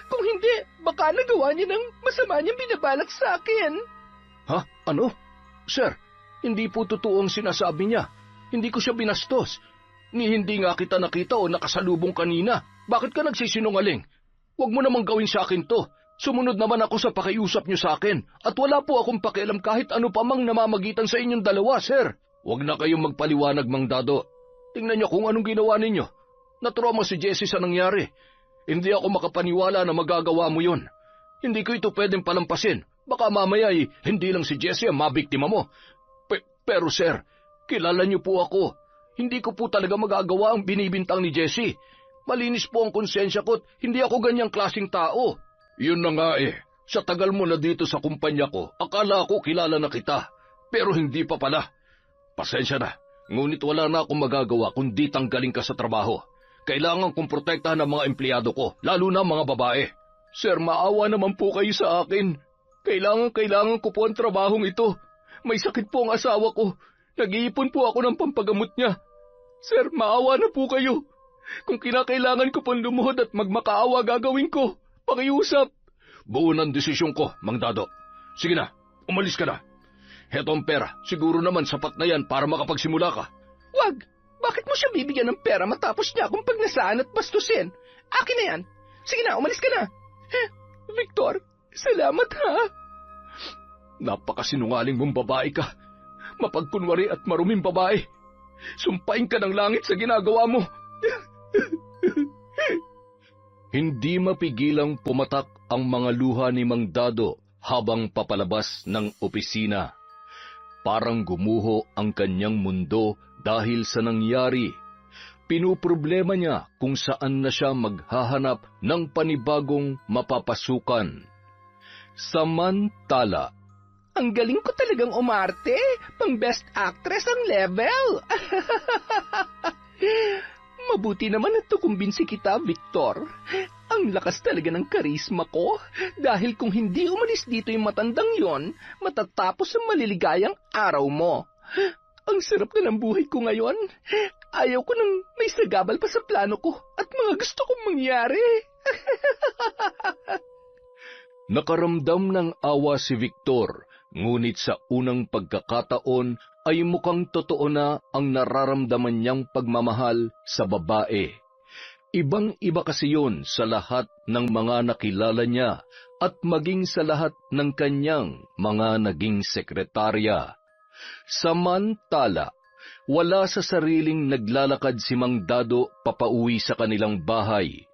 Kung hindi, baka nagawa niya ng masama niyang binabalak sa akin. Ha? Ano? Sir, hindi po totoo ang sinasabi niya. Hindi ko siya binastos. Ni hindi nga kita nakita o nakasalubong kanina. Bakit ka nagsisinungaling? Huwag mo namang gawin sa akin to. Sumunod naman ako sa pakiusap niyo sa akin at wala po akong pakialam kahit ano pa mang namamagitan sa inyong dalawa, sir. Huwag na kayong magpaliwanag, Mang Dado. Tingnan niyo kung anong ginawa ninyo. Natrauma si Jessie sa nangyari. Hindi ako makapaniwala na magagawa mo yun. Hindi ko ito pwedeng palampasin. Baka mamaya hindi lang si Jessie ang mabiktima mo. Pero sir, kilala niyo po ako. Hindi ko po talaga magagawa ang binibintang ni Jessie. Malinis po ang konsensya ko't hindi ako ganyang klaseng tao. Yun na nga sa tagal mo na dito sa kumpanya ko, akala ko kilala na kita. Pero hindi pa pala. Pasensya na, ngunit wala na akong magagawa kundi tanggalin ka sa trabaho. Kailangan kong protektahan ang mga empleyado ko, lalo na mga babae. Sir, maawa naman po kayo sa akin. Kailangan ko po ang trabahong ito. May sakit po ang asawa ko. Nag-iipon po ako ng pampagamot niya. Sir, maawa na po kayo. Kung kinakailangan ko pang lumuhod at magmakaawa gagawin ko. Pakiusap. Buo ng desisyon ko, Mang Dado. Sige na, umalis ka na. Heto ang pera, siguro naman sapat na yan para makapagsimula ka. Wag! Bakit mo siya bibigyan ng pera matapos niya akong pagnasaan at bastusin? Akin na yan. Sige na, umalis ka na. Victor, salamat ha. Napakasinungaling mong babae ka. Mapagkunwari at maruming babae. Sumpain ka ng langit sa ginagawa mo. Hindi mapigilang pumatak ang mga luha ni Mang Dado habang papalabas ng opisina. Parang gumuho ang kanyang mundo dahil sa nangyari. Pinuproblema niya kung saan na siya maghahanap ng panibagong mapapasukan. Samantala, ang galing ko talagang umarte. Pang best actress ang level. Mabuti naman na tukumbinsi kita, Victor. Ang lakas talaga ng karisma ko. Dahil kung hindi umalis dito yung matandang yon, matatapos ang maliligayang araw mo. Ang sarap na ng buhay ko ngayon. Ayaw ko nang may sagabal pa sa plano ko at mga gusto kong mangyari. Nakaramdam ng awa si Victor, ngunit sa unang pagkakataon ay mukhang totoo na ang nararamdaman niyang pagmamahal sa babae. Ibang-iba kasi yun sa lahat ng mga nakilala niya at maging sa lahat ng kanyang mga naging sekretarya. Samantala, wala sa sariling naglalakad si Mang Dado papauwi sa kanilang bahay.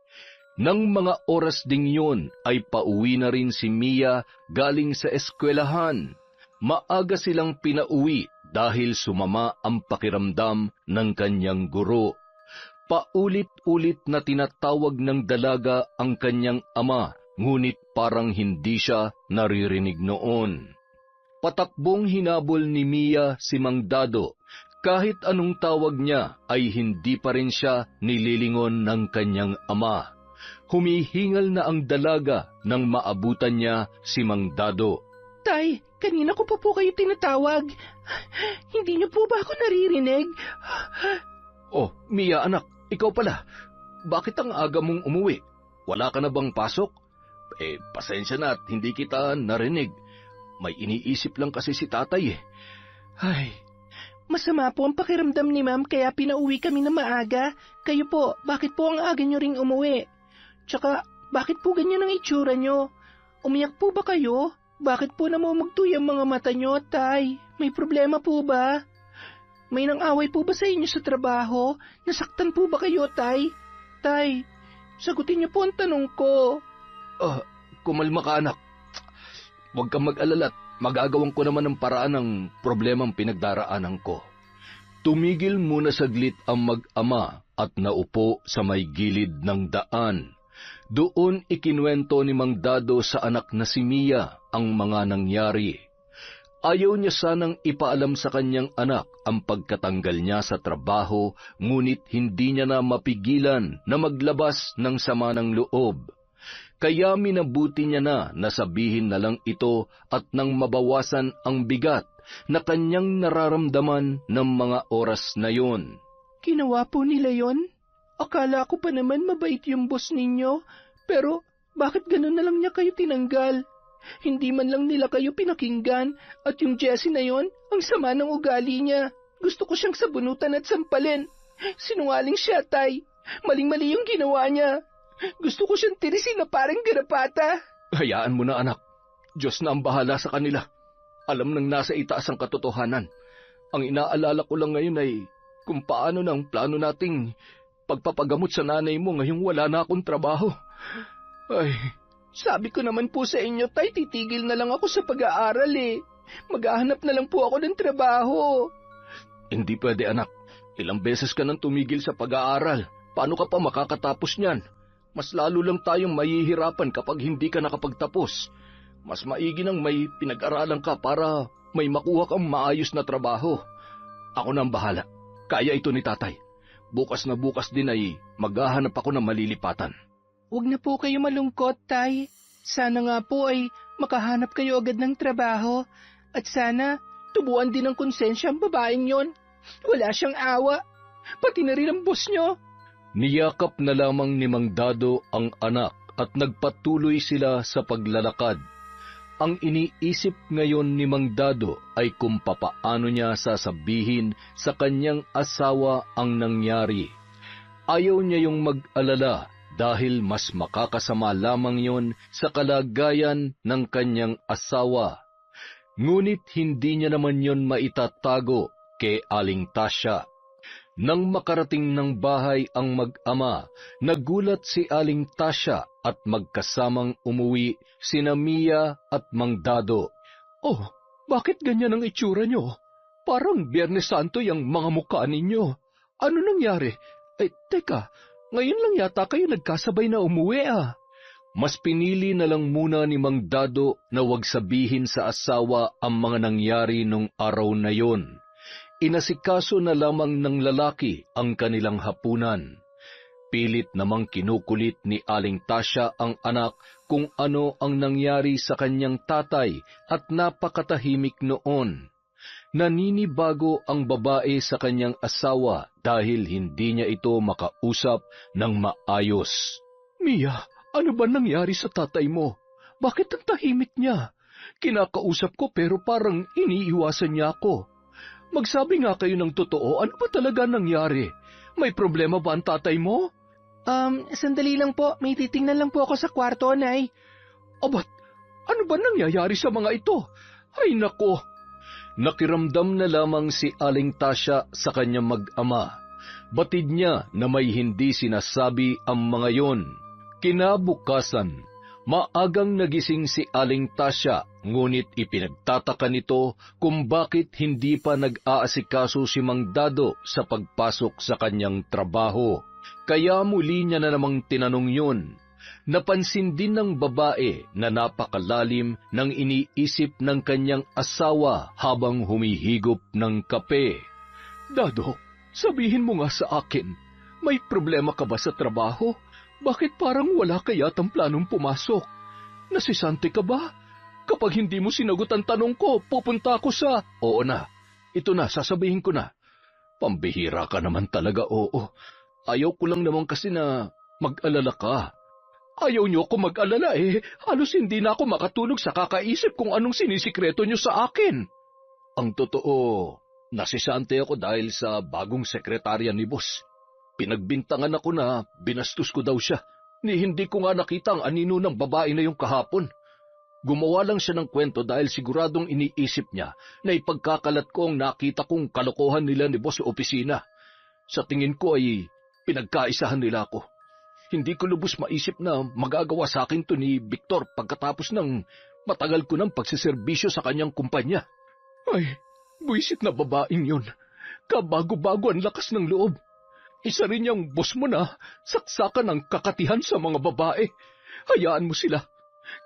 Nang mga oras ding yun ay pauwi na rin si Mia galing sa eskwelahan. Maaga silang pinauwi dahil sumama ang pakiramdam ng kanyang guro. Paulit-ulit na tinatawag ng dalaga ang kanyang ama, ngunit parang hindi siya naririnig noon. Patakbong hinabol ni Mia si Mang Dado. Kahit anong tawag niya ay hindi pa rin siya nililingon ng kanyang ama. Humihingal na ang dalaga nang maabutan niya si Mang Dado. Tay, kanina ko pa po kayo tinatawag. Hindi niyo po ba ako naririnig? Oh, Mia anak, ikaw pala. Bakit ang aga mong umuwi? Wala ka na bang pasok? Pasensya na at hindi kita narinig. May iniisip lang kasi si tatay . Ay, masama po ang pakiramdam ni ma'am kaya pinauwi kami na maaga. Kayo po, bakit po ang aga niyo ring umuwi? Tsaka, bakit po ganyan ang itsura niyo? Umiyak po ba kayo? Bakit po namumugtoy ang mga mata niyo, tay? May problema po ba? May nang-away po ba sa inyo sa trabaho? Nasaktan po ba kayo, tay? Tay, sagutin niyo po ang tanong ko. Kumalma ka anak. Huwag kang mag-alala at magagawan ko naman ng paraan ng problemang pinagdaraanan ko. Tumigil muna saglit ang mag-ama at naupo sa may gilid ng daan. Doon ikinuwento ni Mang Dado sa anak na si Mia ang mga nangyari. Ayaw niya sanang ipaalam sa kanyang anak ang pagkatanggal niya sa trabaho, ngunit hindi niya na mapigilan na maglabas ng sama ng loob. Kaya minabuti niya na nasabihin na lang ito at nang mabawasan ang bigat na kanyang nararamdaman ng mga oras na yon. Ginawa po nila yon? Akala ko pa naman mabait yung boss ninyo, pero bakit ganun na lang niya kayo tinanggal? Hindi man lang nila kayo pinakinggan, at yung Jessie na yon, ang sama ng ugali niya. Gusto ko siyang sabunutan at sampalin. Sinungaling siya, Tay. Maling-mali yung ginawa niya. Gusto ko siyang tirisin na parang garapata. Hayaan mo na, anak. Diyos na ang bahala sa kanila. Alam nang nasa itaas ang katotohanan. Ang inaalala ko lang ngayon ay kung paano ng plano nating pagpapagamot sa nanay mo ngayong wala na akong trabaho. Ay, sabi ko naman po sa inyo, Tay, titigil na lang ako sa pag-aaral eh. Maghahanap na lang po ako ng trabaho. Hindi pwede, anak. Ilang beses ka nang tumigil sa pag-aaral. Paano ka pa makakatapos niyan? Mas lalo lang tayong mahihirapan kapag hindi ka nakapagtapos. Mas maigi nang may pinag-aralan ka para may makuha kang maayos na trabaho. Ako na ang bahala. Kaya ito ni tatay. Bukas na bukas din ay maghahanap ako ng malilipatan. Huwag na po kayo malungkot, Tay. Sana nga po ay makahanap kayo agad ng trabaho. At sana tubuan din ng konsensya ang babaeng yon. Wala siyang awa. Pati na rin ang boss nyo. Niyakap na lamang ni Mang Dado ang anak at nagpatuloy sila sa paglalakad. Ang iniisip ngayon ni Mang Dado ay kung papaano niya sasabihin sa kanyang asawa ang nangyari. Ayaw niya yung mag-alala dahil mas makakasama lamang yon sa kalagayan ng kanyang asawa. Ngunit hindi niya naman yon maitatago kay Aling Tasya. Nang makarating ng bahay ang mag-ama, nagulat si Aling Tasya at magkasamang umuwi sina Mia at Mang Dado. Oh, bakit ganyan ang itsura nyo? Parang Biyernes Santo yung mga mukha ninyo. Ano nangyari? Teka, ngayon lang yata kayo nagkasabay na umuwi ah. Mas pinili na lang muna ni Mang Dado na wag sabihin sa asawa ang mga nangyari nung araw na yon. Inasikaso na lamang ng lalaki ang kanilang hapunan. Pilit namang kinukulit ni Aling Tasya ang anak kung ano ang nangyari sa kanyang tatay at napakatahimik noon. Naninibago ang babae sa kanyang asawa dahil hindi niya ito makausap ng maayos. Mia, ano ba nangyari sa tatay mo? Bakit ang tahimik niya? Kinakausap ko pero parang iniiwasan niya ako. Magsabi nga kayo ng totoo, ano ba talaga nangyari? May problema ba ang tatay mo? Sandali lang po. May titingnan lang po ako sa kwarto, Nay. Abat, ano ba nangyayari sa mga ito? Ay nako! Nakiramdam na lamang si Aling Tasya sa kanyang mag-ama. Batid niya na may hindi sinasabi ang mga yon. Kinabukasan, maagang nagising si Aling Tasya, ngunit ipinagtataka nito kung bakit hindi pa nag-aasikaso si Mang Dado sa pagpasok sa kanyang trabaho. Kaya muli niya na namang tinanong yun. Napansin din ng babae na napakalalim ng iniisip ng kanyang asawa habang humihigop ng kape. Dado, sabihin mo nga sa akin, may problema ka ba sa trabaho? Bakit parang wala ka yatang planong pumasok? Nasisante ka ba? Kapag hindi mo sinagot ang tanong ko, pupunta ako sa... Oo na, ito na, sasabihin ko na. Pambihira ka naman talaga, oo. Ayaw ko lang naman kasi na mag-alala ka. Ayaw niyo ako mag-alala eh. Halos hindi na ako makatulog sa kakaisip kung anong sinisikreto niyo sa akin. Ang totoo, nasisante ako dahil sa bagong sekretarya ni boss. Pinagbintangan ako na binastos ko daw siya. Hindi ko nga nakita ang anino ng babae na yung kahapon. Gumawa lang siya ng kwento dahil siguradong iniisip niya na ipagkakalat ko ang nakita kong kalokohan nila ni boss sa opisina. Sa tingin ko ay pinagkaisahan nila ako. Hindi ko lubos maisip na magagawa sa akin to ni Victor pagkatapos ng matagal ko ng pagsiservisyo sa kanyang kumpanya. Ay, buwisit na babaeng yun. Kabago-bago ang lakas ng loob. Isa rin yung boss mo na saksakan ng kakatihan sa mga babae. Hayaan mo sila.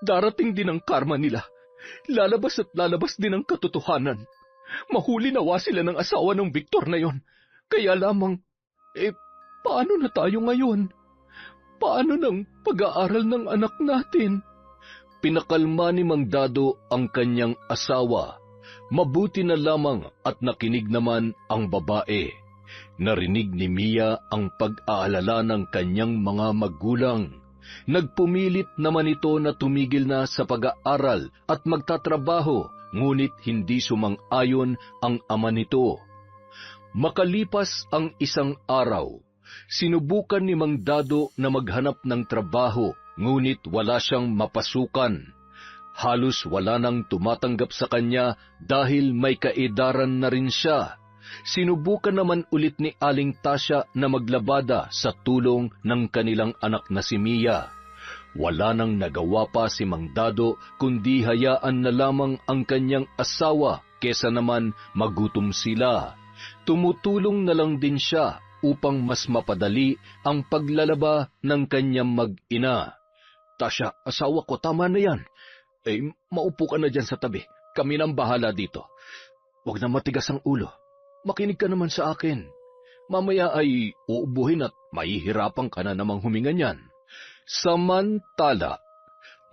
Darating din ang karma nila. Lalabas at lalabas din ang katotohanan. Mahuli nawa sila ng asawa ng Victor na yon. Kaya lamang, paano na tayo ngayon? Paano ng pag-aaral ng anak natin? Pinakalma ni Mang Dado ang kanyang asawa. Mabuti na lamang at nakinig naman ang babae. Narinig ni Mia ang pag-aalala ng kanyang mga magulang. Nagpumilit naman ito na tumigil na sa pag-aaral at magtatrabaho, ngunit hindi sumang-ayon ang ama nito. Makalipas ang isang araw, sinubukan ni Mang Dado na maghanap ng trabaho, ngunit wala siyang mapasukan. Halos wala nang tumatanggap sa kanya dahil may kaedaran na rin siya. Sinubukan naman ulit ni Aling Tasya na maglabada sa tulong ng kanilang anak na si Mia. Wala nang nagawa pa si Mang Dado kundi hayaan na lamang ang kanyang asawa kesa naman magutom sila. Tumutulong na lang din siya upang mas mapadali ang paglalaba ng kanyang mag-ina. Tasya, asawa ko, tama na yan. Maupo ka na dyan sa tabi. Kami nang bahala dito. Huwag na matigas ang ulo. Makinig ka naman sa akin. Mamaya ay uubuhin at mahihirapan ka na namang huminga niyan. Samantala,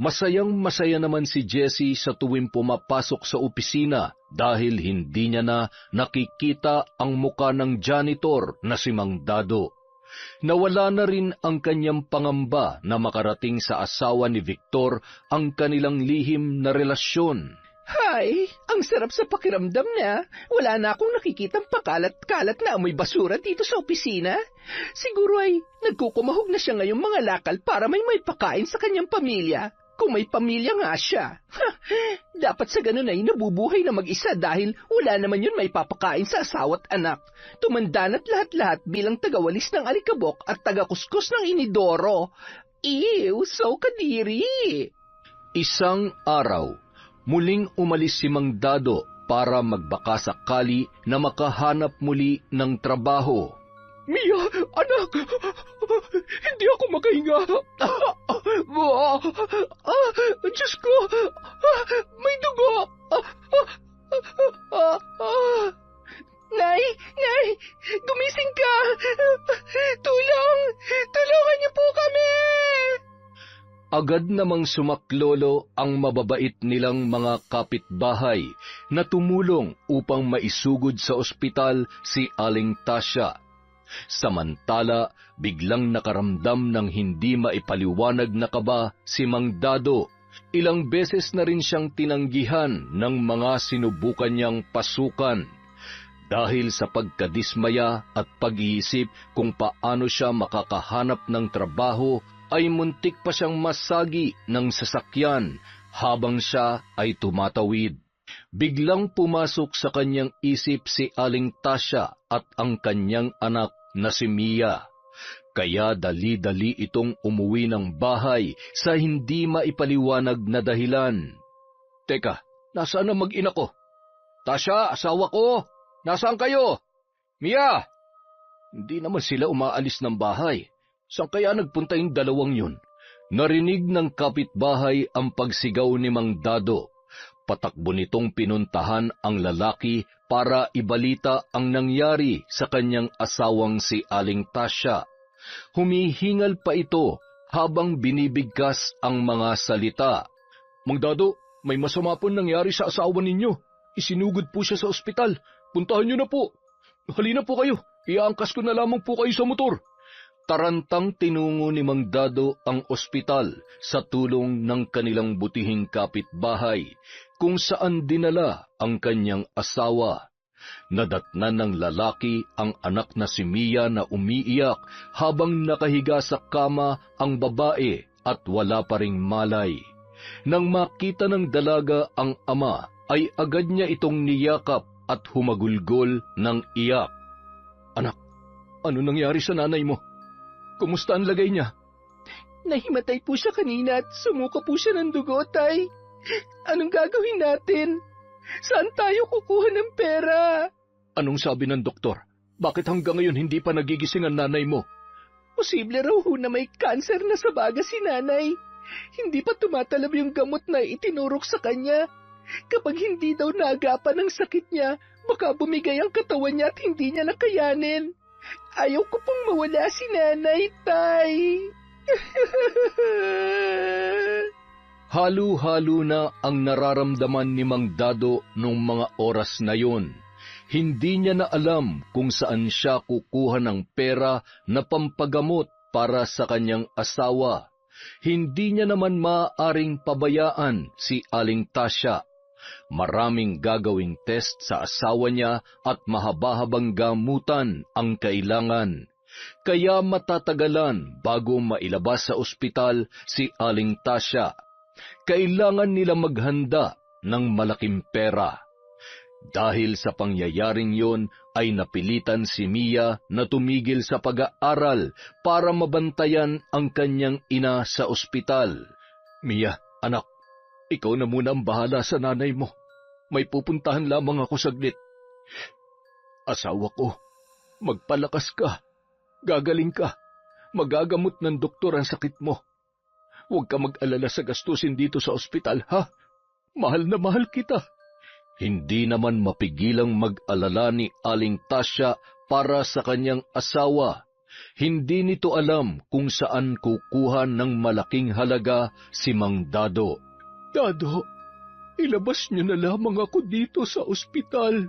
masayang-masaya naman si Jessie sa tuwing pumapasok sa opisina dahil hindi niya na nakikita ang muka ng janitor na si Mang Dado. Nawala na rin ang kanyang pangamba na makarating sa asawa ni Victor ang kanilang lihim na relasyon. Hay, ang sarap sa pakiramdam na wala na akong nakikitang pakalat-kalat na amoy basura dito sa opisina. Siguro ay nagkukumahog na siya ngayong mga lakal para may pakain sa kanyang pamilya. Kung may pamilya nga siya. Dapat sa ganun ay nabubuhay na mag-isa dahil wala naman yun may papakain sa asawa't anak. Tumanda na't lahat-lahat bilang tagawalis ng alikabok at tagakuskus ng inidoro. Ew, so kadiri! Isang araw, muling umalis si Mang Dado para magbaka sakali na makahanap muli ng trabaho. Mia, anak! Hindi ako makahinga! Diyos ko! May dugo! Nay! Nay! Gumising ka! Tulong! Tulungan niyo po kami! Agad namang sumaklolo ang mababait nilang mga kapitbahay na tumulong upang maisugod sa ospital si Aling Tasya. Samantala, biglang nakaramdam ng hindi maipaliwanag na kaba si Mang Dado. Ilang beses na rin siyang tinanggihan ng mga sinubukan niyang pasukan. Dahil sa pagkadismaya at pag-iisip kung paano siya makakahanap ng trabaho, ay muntik pa siyang masagi ng sasakyan habang siya ay tumatawid. Biglang pumasok sa kanyang isip si Aling Tasya at ang kanyang anak na si Mia. Kaya dali-dali itong umuwi ng bahay sa hindi maipaliwanag na dahilan. Teka, nasaan ang mag-ina ko? Tasya, asawa ko! Nasaan kayo? Mia! Hindi naman sila umaalis ng bahay. Saan kaya nagpunta yung dalawang yun? Narinig ng kapitbahay ang pagsigaw ni Mang Dado. Patakbo nitong pinuntahan ang lalaki para ibalita ang nangyari sa kanyang asawang si Aling Tasya. Humihingal pa ito habang binibigkas ang mga salita. Mang Dado, may masama po nangyari sa asawa ninyo. Isinugod po siya sa ospital. Puntahan niyo na po. Halina po kayo. Iaangkas ko na lamang po kayo sa motor. Tarantang tinungo ni Mang Dado ang ospital sa tulong ng kanilang butihing kapitbahay kung saan dinala ang kanyang asawa. Nadatnan ng lalaki ang anak na si Mia na umiiyak habang nakahiga sa kama ang babae at wala pa ring malay. Nang makita ng dalaga ang ama, ay agad niya itong niyakap at humagulgol ng iyak. Anak, ano nangyari sa nanay mo? Kumusta ang lagay niya? Nahimatay po siya kanina at sumuka po siya ng dugo, Tay. Anong gagawin natin? Saan tayo kukuha ng pera? Anong sabi ng doktor? Bakit hanggang ngayon hindi pa nagigising ang nanay mo? Posible raw ho na may kanser na sa baga si nanay. Hindi pa tumatalab yung gamot na itinurok sa kanya. Kapag hindi daw naagapan ang sakit niya, baka bumigay ang katawan niya at hindi niya nakayanin. Ayaw ko pong mawala si nanay, Tay. Halo-halo na ang nararamdaman ni Mang Dado noong mga oras na yun. Hindi niya na alam kung saan siya kukuha ng pera na pampagamot para sa kanyang asawa. Hindi niya naman maaaring pabayaan si Aling Tasya. Maraming gagawing test sa asawa niya at mahaba-habang gamutan ang kailangan. Kaya matatagalan bago mailabas sa ospital si Aling Tasya. Kailangan nila maghanda ng malaking pera. Dahil sa pangyayaring yon ay napilitan si Mia na tumigil sa pag-aaral para mabantayan ang kanyang ina sa ospital. Mia, anak, ikaw na muna ang bahala sa nanay mo. May pupuntahan lamang ako saglit. Asawa ko, magpalakas ka. Gagaling ka. Magagamot ng doktor ang sakit mo. Huwag ka mag-alala sa gastusin dito sa ospital, ha? Mahal na mahal kita. Hindi naman mapigilang mag-alala ni Aling Tasya para sa kanyang asawa. Hindi nito alam kung saan kukuha ng malaking halaga si Mang Dado. Dado, ilabas niyo na lamang ako dito sa ospital.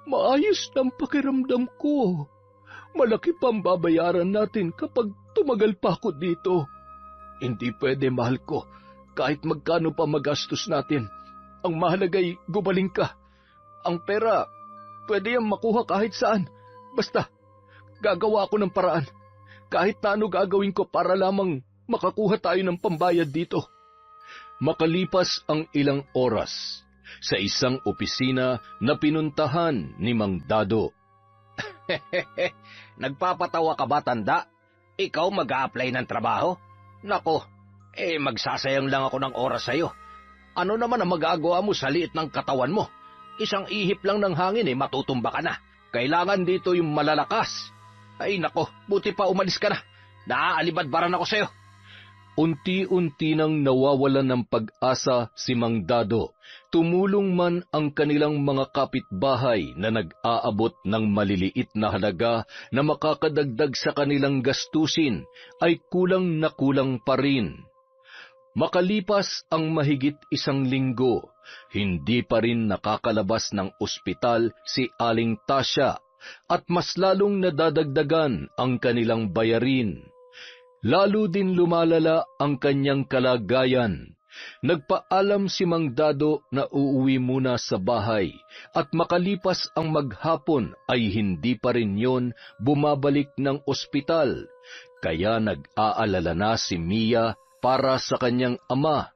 Maayos ng pakiramdam ko. Malaki pang babayaran natin kapag tumagal pa ako dito. Hindi pwede, mahal ko, kahit magkano pa magastos natin. Ang mahalaga'y gumaling ka. Ang pera, pwede yung makuha kahit saan. Basta, gagawa ako ng paraan. Kahit na ano gagawin ko para lamang makakuha tayo ng pambayad dito. Makalipas ang ilang oras, sa isang opisina na pinuntahan ni Mang Dado. Nagpapatawa ka ba, tanda? Ikaw mag-a-apply ng trabaho? Nako, magsasayang lang ako ng oras sa'yo. Ano naman ang magagawa mo sa liit ng katawan mo? Isang ihip lang ng hangin matutumba ka na. Kailangan dito yung malalakas. Ay nako, buti pa umalis ka na. Naaalibadbaran ako sa'yo. Unti-unti nang nawawalan ng pag-asa si Mang Dado. Tumulong man ang kanilang mga kapitbahay na nag-aabot ng maliliit na halaga na makakadagdag sa kanilang gastusin, ay kulang na kulang pa rin. Makalipas ang mahigit 1 linggo, hindi pa rin nakakalabas ng ospital si Aling Tasya at mas lalong nadadagdagan ang kanilang bayarin. Lalo din lumalala ang kanyang kalagayan. Nagpaalam si Mang Dado na uuwi muna sa bahay at makalipas ang maghapon ay hindi pa rin yon bumabalik ng ospital. Kaya nag-aalala na si Mia para sa kanyang ama.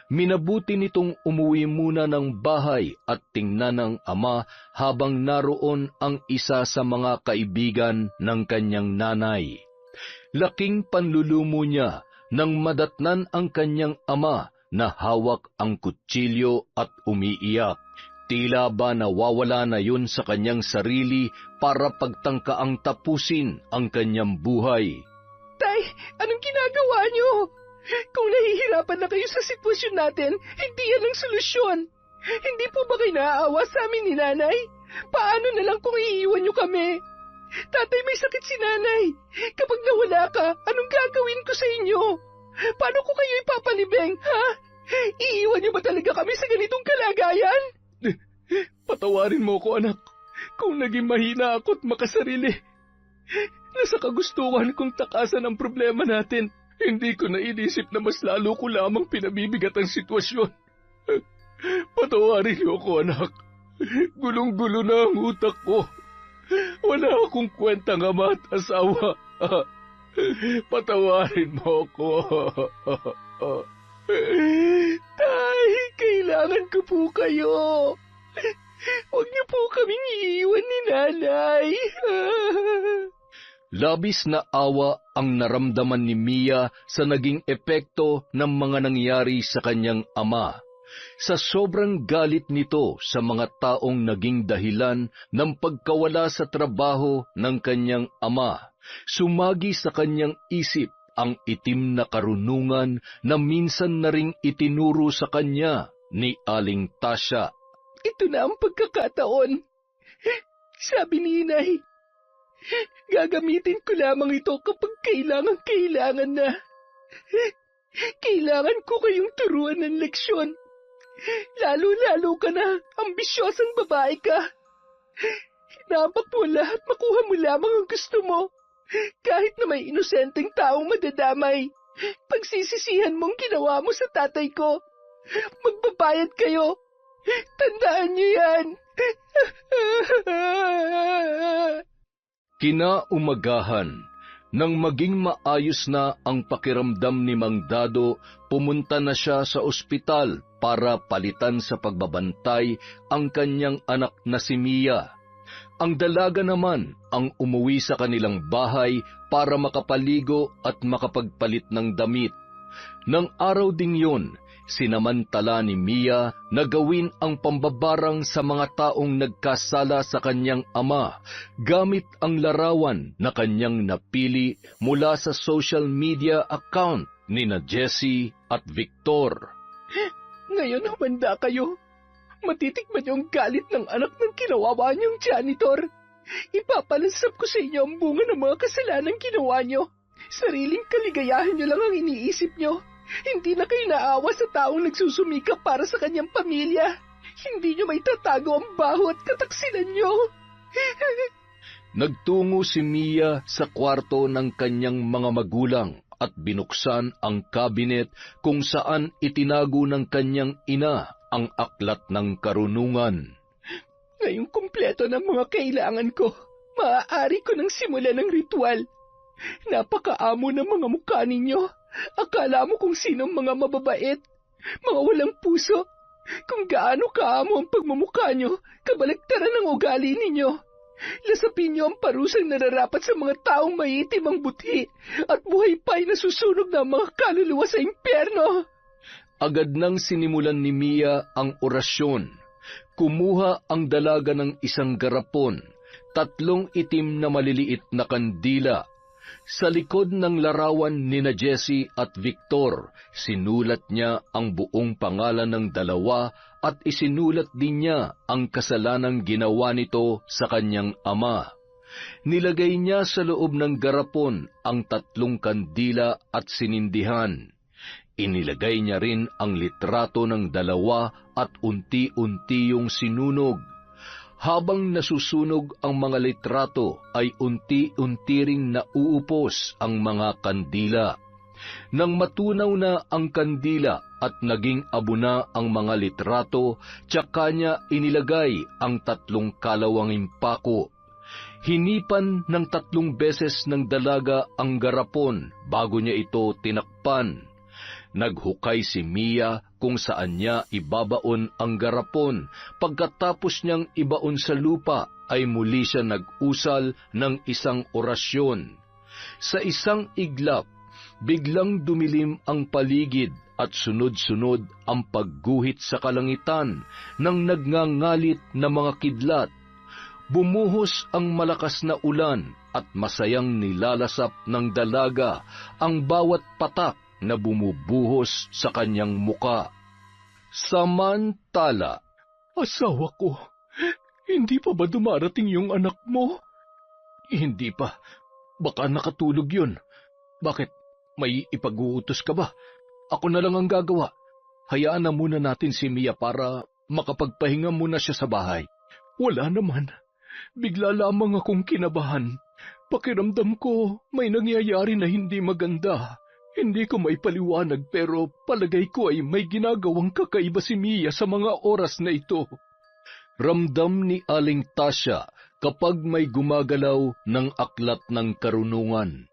Minabuti nitong umuwi muna ng bahay at tingnan ng ama habang naroon ang isa sa mga kaibigan ng kanyang nanay. Laking panlulumo niya nang madatnan ang kanyang ama na hawak ang kutsilyo at umiiyak. Tila ba nawawala na yun sa kanyang sarili para pagtangkaang tapusin ang kanyang buhay. Tay, anong ginagawa niyo? Kung nahihirapan na kayo sa sitwasyon natin, hindi yan ang solusyon. Hindi po ba kayo naaawa sa amin ni nanay? Paano na lang kung iiwan niyo kami? Tatay, may sakit si nanay. Kapag nawala ka, anong gagawin ko sa inyo? Paano ko kayo ipapalibing, ha? Iiwan niyo ba talaga kami sa ganitong kalagayan? Patawarin mo ko, anak, kung naging mahina ako't makasarili. Nasa kagustuhan kong takasan ang problema natin. Hindi ko nainisip na mas lalo ko lamang pinabibigat ang sitwasyon. Patawarin niyo ko, anak. Gulong-gulo na ang utak ko. Wala akong kwentang ama at asawa. Patawarin mo ko. Tay, kailangan ko po kayo. Huwag niyo po kaming iiwan ni nanay. Labis na awa ang naramdaman ni Mia sa naging epekto ng mga nangyari sa kanyang ama. Sa sobrang galit nito sa mga taong naging dahilan ng pagkawala sa trabaho ng kanyang ama, sumagi sa kanyang isip ang itim na karunungan na minsan na ring itinuro sa kanya ni Aling Tasya. Ito na ang pagkakataon. Sabi ni Inay, gagamitin ko lamang ito kapag kailangan na. Kailangan ko kayong turuan ng leksyon. Lalo-lalo ka na, ambisyosang babae ka. Hinabak mo lahat, makuha mo lamang ang gusto mo. Kahit na may inosenteng taong madadamay, pagsisisihan mong ginawa mo sa tatay ko. Magbabayad kayo. Tandaan niyo yan. Kinaumagahan, nang maging maayos na ang pakiramdam ni Mang Dado, pumunta na siya sa ospital para palitan sa pagbabantay ang kanyang anak na si Mia. Ang dalaga naman ang umuwi sa kanilang bahay para makapaligo at makapagpalit ng damit. Nang araw ding yun, sinamantala ni Mia na gawin ang pambabarang sa mga taong nagkasala sa kanyang ama gamit ang larawan na kanyang napili mula sa social media account ni na Jessie at Victor. Ngayon humanda kayo. Matitikman niyo ang galit ng anak ng kinawawa niyong janitor. Ipapalansap ko sa inyo ang bunga ng mga kasalanan ginawa niyo. Sariling kaligayahan niyo lang ang iniisip niyo. Hindi na kayo naawa sa taong nagsusumikap para sa kanyang pamilya. Hindi niyo may tatago ang baho at kataksilan niyo. Nagtungo si Mia sa kwarto ng kanyang mga magulang at binuksan ang kabinet kung saan itinago ng kanyang ina ang aklat ng karunungan. Ngayong kumpleto ng mga kailangan ko, maaari ko nang simulan ng ritual. Napakaamo ng mga mukha ninyo. Akala mo kung sino mga mababait, mga walang puso. Kung gaano kaamo ang pagmumukha nyo, kabaligtaran ng ugali ninyo. Lasapin niyo ang parusang nararapat sa mga taong maiitim ang buti at buhay pa'y nasusunog ng mga kaluluwa sa impyerno. Agad nang sinimulan ni Mia ang orasyon. Kumuha ang dalaga ng isang garapon, 3 itim na maliliit na kandila. Sa likod ng larawan ni na Jessie at Victor, sinulat niya ang buong pangalan ng dalawa at isinulat din niya ang kasalanang ginawa nito sa kanyang ama. Nilagay niya sa loob ng garapon ang 3 kandila at sinindihan. Inilagay niya rin ang litrato ng dalawa at unti-unti yung sinunog. Habang nasusunog ang mga litrato ay unti-unti ring nauupos ang mga kandila. Nang matunaw na ang kandila at naging abo na ang mga litrato, tsaka niya inilagay ang 3 kalawanging pako. Hinipan ng 3 beses ng dalaga ang garapon bago niya ito tinakpan. Naghukay si Mia kung saan niya ibabaon ang garapon. Pagkatapos niyang ibaon sa lupa, ay muli siya nag-usal ng isang orasyon. Sa isang iglap, biglang dumilim ang paligid at sunod-sunod ang pagguhit sa kalangitan ng nagngangalit na mga kidlat. Bumuhos ang malakas na ulan at masayang nilalasap ng dalaga ang bawat patak na bumubuhos sa kanyang muka. Samantala, Asawa ko, hindi pa ba dumarating yung anak mo? hindi pa. Baka nakatulog yun. Bakit? May ipag-uutos ka ba? Ako na lang ang gagawa. Hayaan na muna natin si Mia para makapagpahinga muna siya sa bahay. Wala naman. Bigla lamang akong kinabahan. Pakiramdam ko may nangyayari na hindi maganda. Hindi ko maipaliwanag pero palagay ko ay may ginagawang kakaiba si Mia sa mga oras na ito. Ramdam ni Aling Tasya kapag may gumagalaw ng aklat ng karunungan.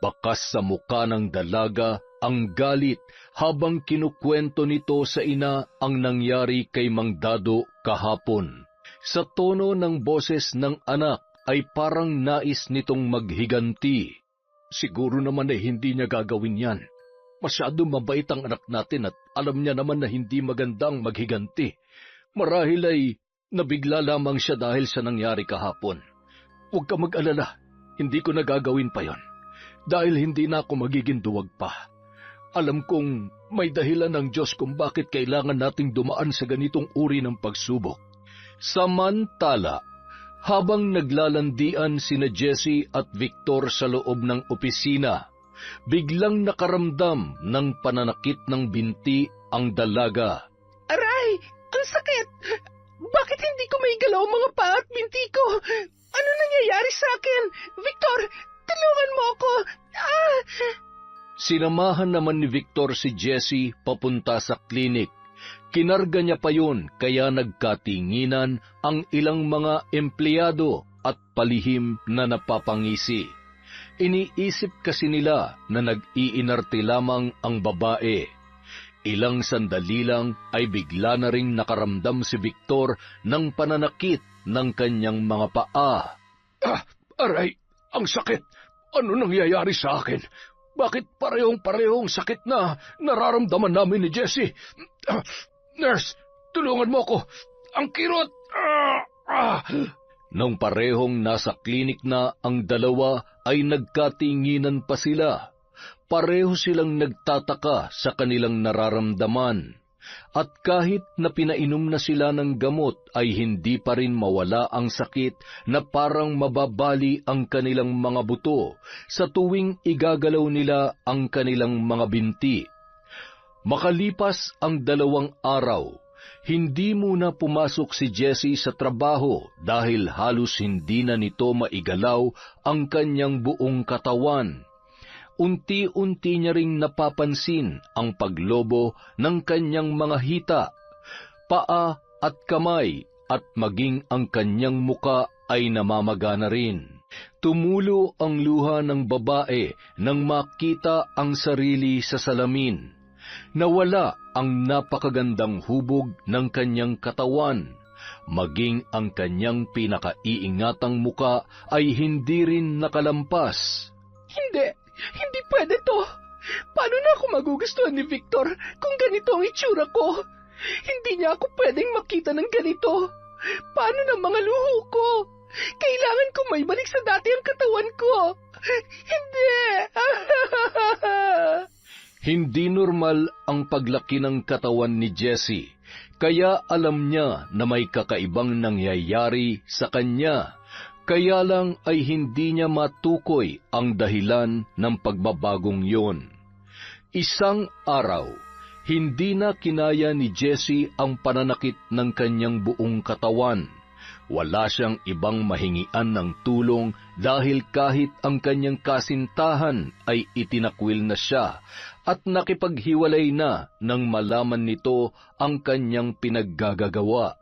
Bakas sa muka ng dalaga ang galit habang kinukwento nito sa ina ang nangyari kay Mang Dado kahapon. Sa tono ng boses ng anak ay parang nais nitong maghiganti. Siguro naman ay hindi niya gagawin yan. Masyado mabait ang anak natin at alam niya naman na hindi magandang maghiganti. Marahil ay nabigla lamang siya dahil sa nangyari kahapon. Huwag ka mag-alala, hindi ko na gagawin pa yon. Dahil hindi na ako magiging duwag pa. Alam kong may dahilan ng Diyos kung bakit kailangan nating dumaan sa ganitong uri ng pagsubok. Samantala, habang naglalandian sina Jessie at Victor sa loob ng opisina, biglang nakaramdam ng pananakit ng binti ang dalaga. Aray! Ang sakit! Bakit hindi ko maigalaw ang mga paa at binti ko? Ano nangyayari sa akin? Victor, tulungan mo ako! Ah! Sinamahan naman ni Victor si Jessie papunta sa klinik. Kinarga niya pa yun, kaya nagkatinginan ang ilang mga empleyado at palihim na napapangisi. Iniisip kasi nila na nag-iinarte lamang ang babae. Ilang sandali lang ay bigla na ring nakaramdam si Victor ng pananakit ng kanyang mga paa. Aray, ang sakit! Ano nangyayari sa akin? Bakit parehong-parehong sakit na nararamdaman namin ni Jessie? Nurse, tulungan mo ako! Ang kirot! Nang parehong nasa klinik na ang dalawa ay nagkatinginan pa sila. Pareho silang nagtataka sa kanilang nararamdaman. At kahit na pinainom na sila ng gamot ay hindi pa rin mawala ang sakit na parang mababali ang kanilang mga buto sa tuwing igagalaw nila ang kanilang mga binti. Makalipas ang 2 araw, hindi muna pumasok si Jessie sa trabaho dahil halos hindi na nito maigalaw ang kanyang buong katawan. Unti-unti niya ring napapansin ang paglobo ng kanyang mga hita, paa at kamay at maging ang kanyang muka ay namamaga na rin. Tumulo ang luha ng babae nang makita ang sarili sa salamin. Nawala ang napakagandang hubog ng kanyang katawan. Maging ang kanyang pinakaiingatang muka ay hindi rin nakalampas. Hindi pwede to. Paano na ako magugustuhan ni Victor kung ganito ang itsura ko? Hindi niya ako pwedeng makita ng ganito. Paano na mga luho ko? Kailangan ko may balik sa dati ang katawan ko. Hindi! Hindi normal ang paglaki ng katawan ni Jessie, kaya alam niya na may kakaibang nangyayari sa kanya. Kaya lang ay hindi niya matukoy ang dahilan ng pagbabagong yon. Isang araw, hindi na kinaya ni Jessie ang pananakit ng kanyang buong katawan. Wala siyang ibang mahingian ng tulong dahil kahit ang kanyang kasintahan ay itinakwil na siya at nakipaghiwalay na nang malaman nito ang kanyang pinaggagawa.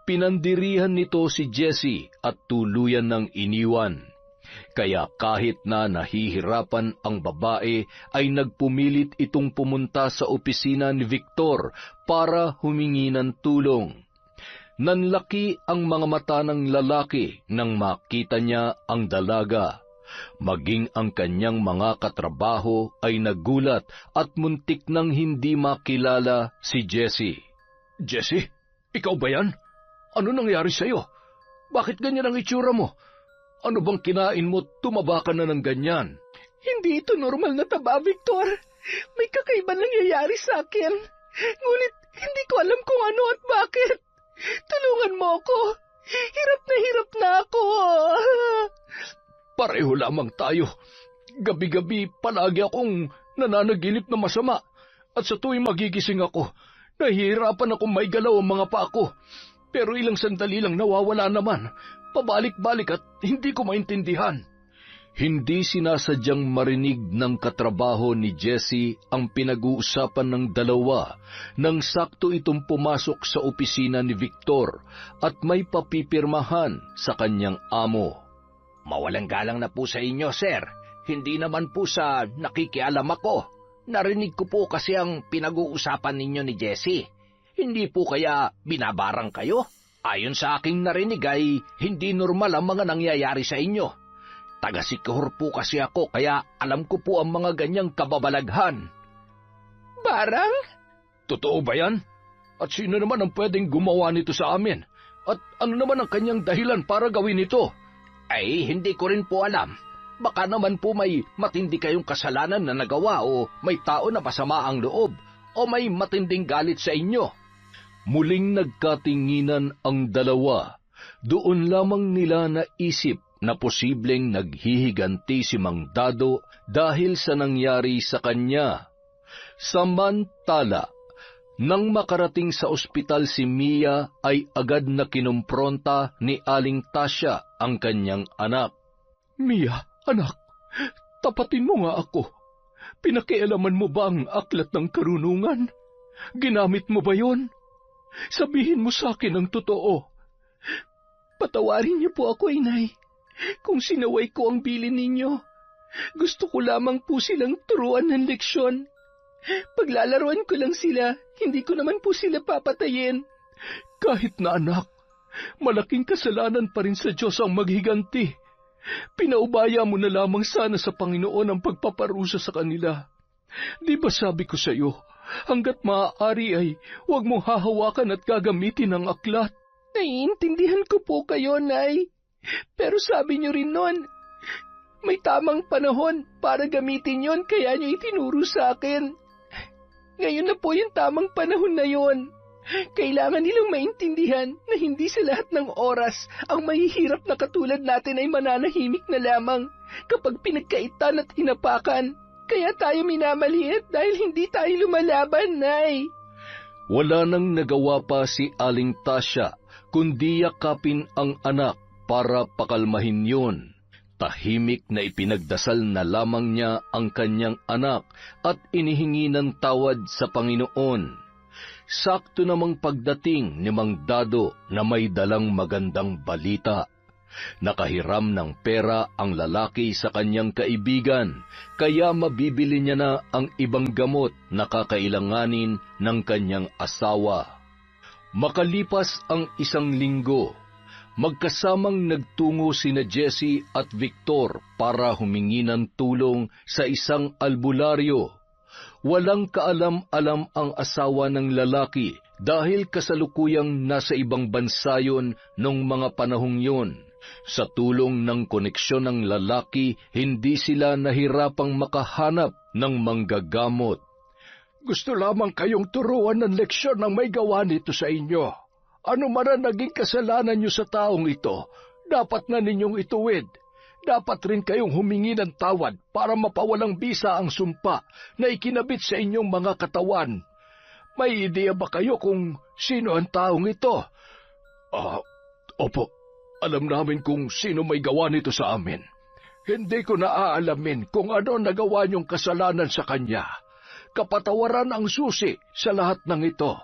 Pinandirihan nito si Jessie at tuluyan ng iniwan. Kaya kahit na nahihirapan ang babae, ay nagpumilit itong pumunta sa opisina ni Victor para humingi ng tulong. Nanlaki ang mga mata ng lalaki nang makita niya ang dalaga. Maging ang kanyang mga katrabaho ay nagulat at muntik nang hindi makilala si Jessie. Jessie, ikaw ba yan? Ano nangyari sa'yo? Bakit ganyan ang itsura mo? Ano bang kinain mo, tumaba ka na ng ganyan? Hindi ito normal na taba, Victor. May kakaibang nangyayari sa akin. Ngunit hindi ko alam kung ano at bakit. Tulungan mo ako. Hirap na ako. Pareho lamang tayo. Gabi-gabi palagi akong nananaginip na masama. At sa tuwing magigising ako, nahihirapan akong maigalaw ang mga paa ko. Pero ilang sandali lang nawawala naman. Pabalik-balik at hindi ko maintindihan. Hindi sinasadyang marinig ng katrabaho ni Jessie ang pinag-uusapan ng dalawa nang sakto itong pumasok sa opisina ni Victor at may papipirmahan sa kanyang amo. Mawalang galang na po sa inyo, sir. Hindi naman po sa nakikialam ako. Narinig ko po kasi ang pinag-uusapan ninyo ni Jessie. Hindi po kaya binabarang kayo? Ayon sa aking narinig ay hindi normal ang mga nangyayari sa inyo. Taga-Sikihor po kasi ako kaya alam ko po ang mga ganyang kababalaghan. Barang? Totoo ba yan? At sino naman ang pwedeng gumawa nito sa amin? At ano naman ang kanyang dahilan para gawin ito? Ay, hindi ko rin po alam. Baka naman po may matindi kayong kasalanan na nagawa o may tao na masama ang loob o may matinding galit sa inyo. Muling nagkatinginan ang dalawa. Doon lamang nila naisip na posibleng naghihiganti si Mang Dado dahil sa nangyari sa kanya. Samantala, Nang makarating sa ospital si Mia ay agad na kinumpronta ni Aling Tasya ang kanyang anak. Mia, anak, tapatin mo nga ako. Pinakialaman mo ba ang aklat ng karunungan? Ginamit mo ba yon? Sabihin mo sa akin ang totoo. Patawarin niyo po ako, inay, kung sinaway ko ang bilin ninyo. Gusto ko lamang po silang turuan ng leksyon. Paglalaruan ko lang sila, hindi ko naman po sila papatayin. Kahit na anak, malaking kasalanan pa rin sa Diyos ang maghiganti. Pinaubaya mo na lamang sana sa Panginoon ang pagpaparusa sa kanila. Di ba sabi ko sa iyo, hanggat maaari ay huwag mong hahawakan at gagamitin ang aklat? Naiintindihan ko po kayo, Nay. Pero sabi niyo rin noon, may tamang panahon para gamitin yon, kaya niyo itinuro sa akin. Ngayon na po yung tamang panahon na yon. Kailangan nilang maintindihan na hindi sa lahat ng oras ang mahihirap na katulad natin ay mananahimik na lamang kapag pinagkaitan at hinapakan. Kaya tayo minamaliit dahil hindi tayo lumalaban, Nay. Wala nang nagawa pa si Aling Tasya kundi yakapin ang anak para pakalmahin yun. Tahimik na ipinagdasal na lamang niya ang kanyang anak at inihingi ng tawad sa Panginoon. Sakto namang pagdating ni Mang Dado na may dalang magandang balita. Nakahiram ng pera ang lalaki sa kanyang kaibigan, kaya mabibili niya na ang ibang gamot na kakailanganin ng kanyang asawa. Makalipas ang 1 linggo, magkasamang nagtungo sina Jessie at Victor para humingi ng tulong sa isang albularyo. Walang kaalam-alam ang asawa ng lalaki dahil kasalukuyang nasa ibang bansa yun nung mga panahong yun. Sa tulong ng koneksyon ng lalaki, hindi sila nahirapang makahanap ng manggagamot. Gusto lamang kayong turuan ng leksyon ng may gawa nito sa inyo. Ano man ang naging kasalanan niyo sa taong ito, dapat na ninyong ituwid. Dapat rin kayong humingi ng tawad para mapawalang bisa ang sumpa na ikinabit sa inyong mga katawan. May ideya ba kayo kung sino ang taong ito? Opo, alam namin kung sino may gawa nito sa amin. Hindi ko naaalamin kung ano nagawa niyong kasalanan sa kanya. Kapatawaran ang susi sa lahat ng ito.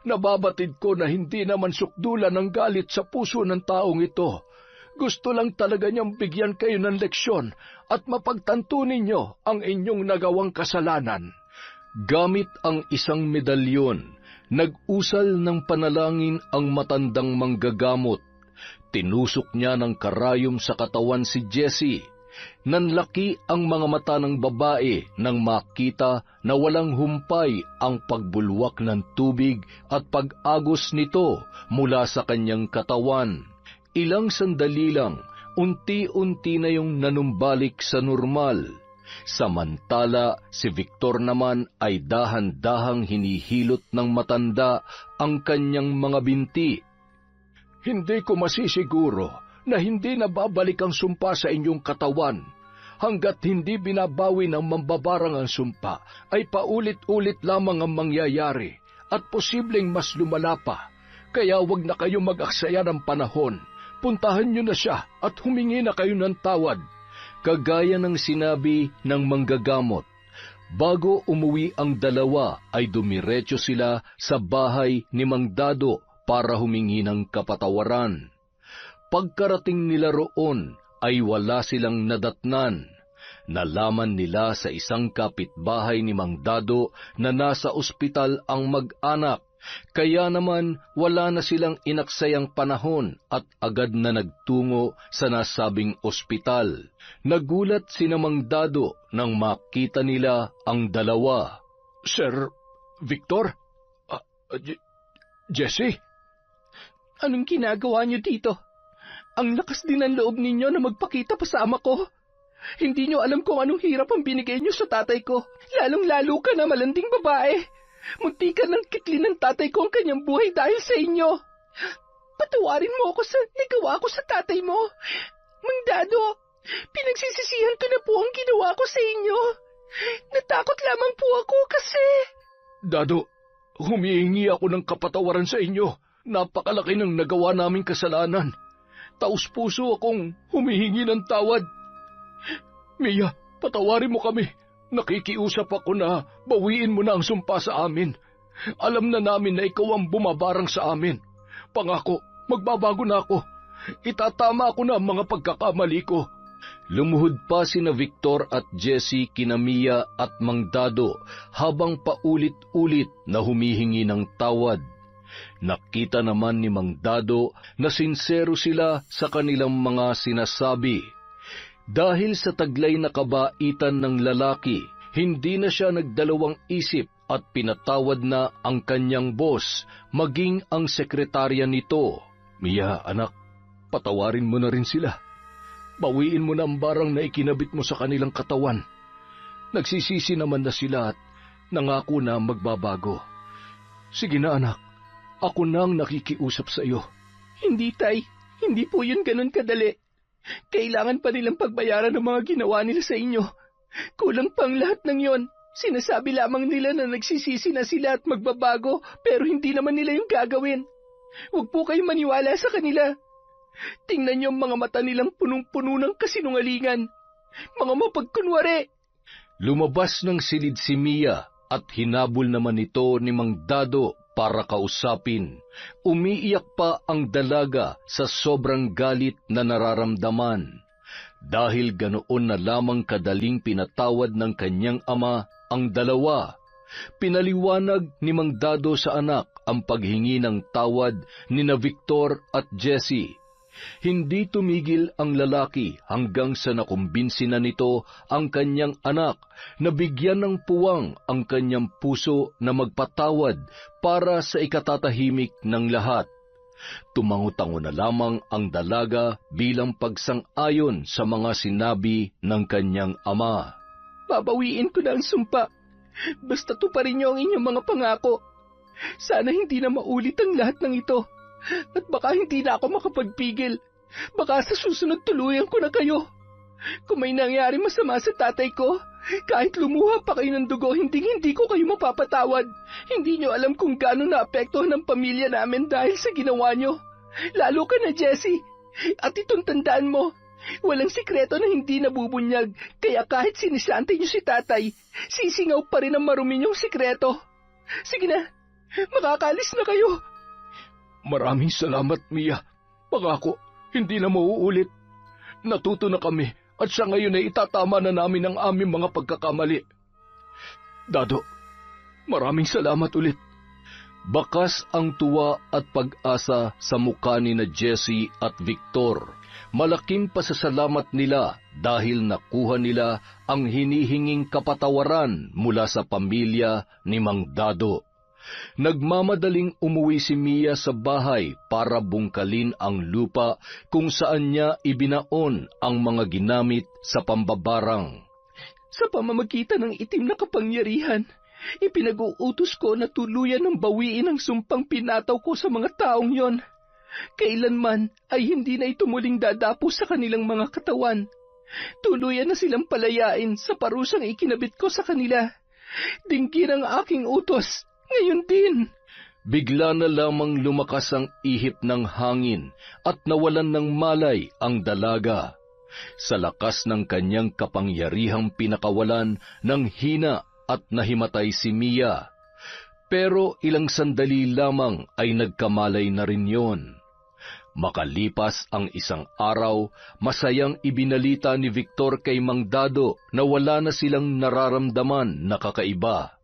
Nababatid ko na hindi naman sukdulan ng galit sa puso ng taong ito. Gusto lang talaga niyang bigyan kayo ng leksyon at mapagtanto ninyo ang inyong nagawang kasalanan. Gamit ang isang medalyon, nag-usal ng panalangin ang matandang manggagamot. Tinusok niya ng karayom sa katawan si Jessie. Nanlaki ang mga mata ng babae nang makita na walang humpay ang pagbulwak ng tubig at pag-agos nito mula sa kanyang katawan. Ilang sandali lang, unti-unti na yung nanumbalik sa normal. Samantala, si Victor naman ay dahan-dahang hinihilot ng matanda ang kanyang mga binti. Hindi ko masisiguro na hindi nababalik ang sumpa sa inyong katawan. Hanggat hindi binabawi ng mambabarang ang sumpa, ay paulit-ulit lamang ang mangyayari at posibleng mas lumala pa. Kaya wag na kayo mag-aksaya ng panahon. Puntahan niyo na siya at humingi na kayo ng tawad. Kagaya ng sinabi ng manggagamot, bago umuwi ang dalawa ay dumiretso sila sa bahay ni Mang Dado para humingi ng kapatawaran. Pagkarating nila roon ay wala silang nadatnan. Nalaman nila sa isang kapitbahay ni Mang Dado na nasa ospital ang mag-anak, kaya naman wala na silang inaksayang panahon at agad na nagtungo sa nasabing ospital. Nagulat sina Mang Dado nang makita nila ang dalawa. Sir Victor? Jessie? Anong ginagawa niyo dito? Ang lakas din ng loob ninyo na magpakita pa sa ama ko. Hindi niyo alam kung anong hirap ang binigay niyo sa tatay ko. Lalong-lalo ka na malanding babae. Muntikan ng kitlin ng tatay ko ang kanyang buhay dahil sa inyo. Patawarin mo ako sa nagawa ko sa tatay mo. Mang Dado, pinagsisisihan ko na po ang ginawa ko sa inyo. Natakot lamang po ako kasi... Dado, humihingi ako ng kapatawaran sa inyo. Napakalaki ng nagawa naming kasalanan. Taus-puso akong humihingi ng tawad. Mia, patawarin mo kami. Nakikiusap ako na bawiin mo na ang sumpa sa amin. Alam na namin na ikaw ang bumabarang sa amin. Pangako, magbabago na ako. Itatama ako na ang mga pagkakamali ko. Lumuhod pa sina Victor at Jessie kina Mia at Mang Dado habang paulit-ulit na humihingi ng tawad. Nakita naman ni Mang Dado na sinsero sila sa kanilang mga sinasabi. Dahil sa taglay na kabaitan ng lalaki, hindi na siya nagdalawang isip at pinatawad na ang kanyang boss, maging ang sekretarya nito. Mia, anak, patawarin mo na rin sila. Bawiin mo na ang barang na ikinabit mo sa kanilang katawan. Nagsisisi naman na sila at nangako na magbabago. Sige na, anak. Ako na ang nakikiusap sa iyo. Hindi, Tay. Hindi po yun ganun kadali. Kailangan pa nilang pagbayaran ng mga ginawa nila sa inyo. Kulang pang lahat ng yon. Sinasabi lamang nila na nagsisisi na sila at magbabago, pero hindi naman nila yung gagawin. Huwag po kayong maniwala sa kanila. Tingnan niyo ang mga mata nilang punong-puno ng kasinungalingan. Mga mapagkunwari. Lumabas ng silid si Mia at hinabol naman ito ni Mang Dado para kausapin. Umiiyak pa ang dalaga sa sobrang galit na nararamdaman. Dahil ganoon na lamang kadaling pinatawad ng kanyang ama ang dalawa. Pinaliwanag ni Mang Dado sa anak ang paghingi ng tawad ni na Victor at Jessie. Hindi tumigil ang lalaki hanggang sa nakumbinsi na nito ang kanyang anak na bigyan ng puwang ang kanyang puso na magpatawad para sa ikatatahimik ng lahat. Tumango-tango na lamang ang dalaga bilang pagsang-ayon sa mga sinabi ng kanyang ama. Babawiin ko na ang sumpa. Basta tuparin niyo ang inyong mga pangako. Sana hindi na maulit ang lahat ng ito. At baka hindi na ako makapagpigil. Baka sa susunod tuluyan ko na kayo. Kung may nangyari masama sa tatay ko, kahit lumuha pa kayo ng dugo, hindi ko kayo mapapatawad. Hindi nyo alam kung gaano naapektuhan ang pamilya namin dahil sa ginawa nyo. Lalo ka na, Jessie. At itong tandaan mo, walang sikreto na hindi nabubunyag, kaya kahit sinisante nyo si tatay, sisingaw pa rin ang marumi nyong sikreto. Sige na, makakalis na kayo. Maraming salamat, Mia. Pangako, hindi na mauulit. Natuto na kami at sa ngayon ay itatama na namin ang aming mga pagkakamali. Dado, maraming salamat ulit. Bakas ang tuwa at pag-asa sa mukha ni na Jessie at Victor. Malaking pasasalamat nila dahil nakuha nila ang hinihinging kapatawaran mula sa pamilya ni Mang Dado. Nagmamadaling umuwi si Mia sa bahay para bungkalin ang lupa kung saan niya ibinaon ang mga ginamit sa pambabarang. Sa pamamagitan ng itim na kapangyarihan, ipinag-uutos ko na tuluyan ng bawiin ang sumpang pinataw ko sa mga taong yon. Kailanman ay hindi na ito muling dadapo sa kanilang mga katawan. Tuluyan na silang palayain sa parusang ikinabit ko sa kanila. Dinggin ang aking utos. Ngayon din. Bigla na lamang lumakas ang ihip ng hangin at nawalan ng malay ang dalaga. Sa lakas ng kanyang kapangyarihang pinakawalan ng hina at nahimatay si Mia. Pero ilang sandali lamang ay nagkamalay na rin yon. Makalipas ang isang araw, masayang ibinalita ni Victor kay Mang Dado na wala na silang nararamdaman na kakaiba.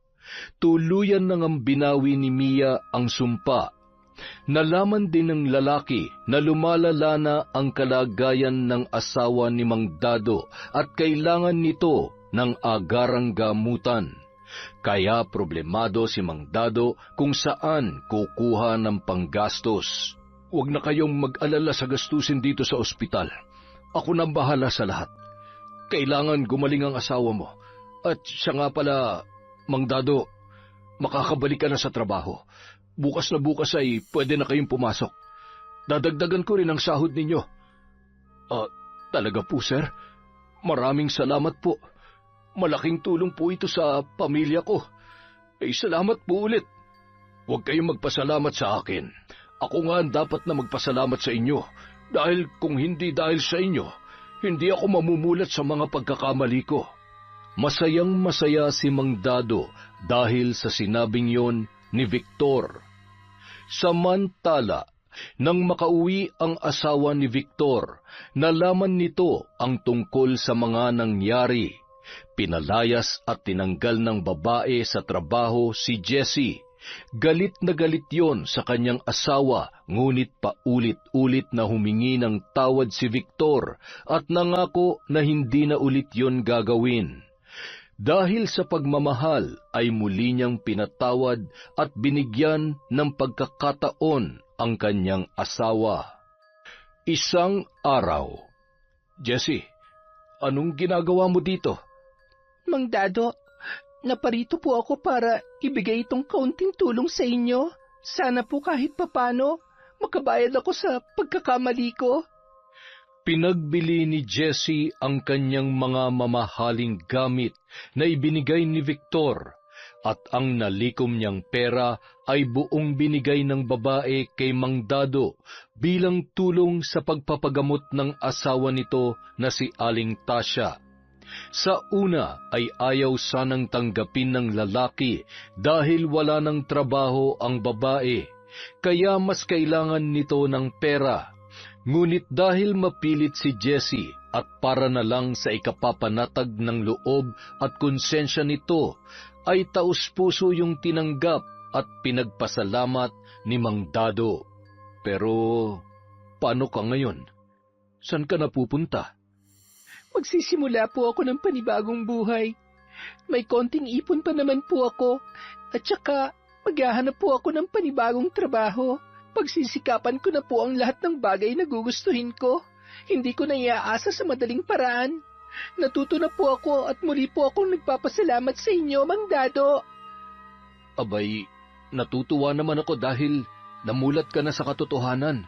Tuluyan nang ang binawi ni Mia ang sumpa. Nalaman din ng lalaki na lumalala na ang kalagayan ng asawa ni Mang Dado at kailangan nito ng agarang gamutan. Kaya problemado si Mang Dado kung saan kukuha ng panggastos. Huwag na kayong mag-alala sa gastusin dito sa ospital. Ako nang bahala sa lahat. Kailangan gumaling ang asawa mo. At siya nga pala, Mang Dado, makakabalik ka na sa trabaho. Bukas na bukas ay pwede na kayong pumasok. Dadagdagan ko rin ang sahod ninyo. Talaga po, sir? Maraming salamat po. Malaking tulong po ito sa pamilya ko. Salamat po ulit. Huwag kayong magpasalamat sa akin. Ako nga ang dapat na magpasalamat sa inyo. Dahil kung hindi dahil sa inyo, hindi ako mamumulat sa mga pagkakamali ko. Masayang-masaya si Mang Dado dahil sa sinabing yon ni Victor. Samantala, nang makauwi ang asawa ni Victor, nalaman nito ang tungkol sa mga nangyari. Pinalayas at tinanggal ng babae sa trabaho si Jessie. Galit na galit yon sa kanyang asawa, ngunit paulit-ulit na humingi ng tawad si Victor at nangako na hindi na ulit yon gagawin. Dahil sa pagmamahal ay muli niyang pinatawad at binigyan ng pagkakataon ang kanyang asawa. Isang araw. Jessie, anong ginagawa mo dito? Mang Dado, naparito po ako para ibigay itong kaunting tulong sa inyo. Sana po kahit papano makabayad ako sa pagkakamali ko. Pinagbili ni Jessie ang kanyang mga mamahaling gamit na ibinigay ni Victor, at ang nalikom niyang pera ay buong binigay ng babae kay Mang Dado bilang tulong sa pagpapagamot ng asawa nito na si Aling Tasya. Sa una ay ayaw sanang tanggapin ng lalaki dahil wala ng trabaho ang babae, kaya mas kailangan nito ng pera. Ngunit dahil mapilit si Jessie at para na lang sa ikapapanatag ng loob at konsensya nito, ay taus-puso yung tinanggap at pinagpasalamat ni Mang Dado. Pero, paano ka ngayon? San ka napupunta? Magsisimula po ako ng panibagong buhay. May konting ipon pa naman po ako, at saka maghahanap po ako ng panibagong trabaho. Pagsisikapan ko na po ang lahat ng bagay na gugustuhin ko. Hindi ko na iaasa sa madaling paraan. Natuto na po ako at muli po akong nagpapasalamat sa inyo, Mang Dado. Abay, natutuwa naman ako dahil namulat ka na sa katotohanan.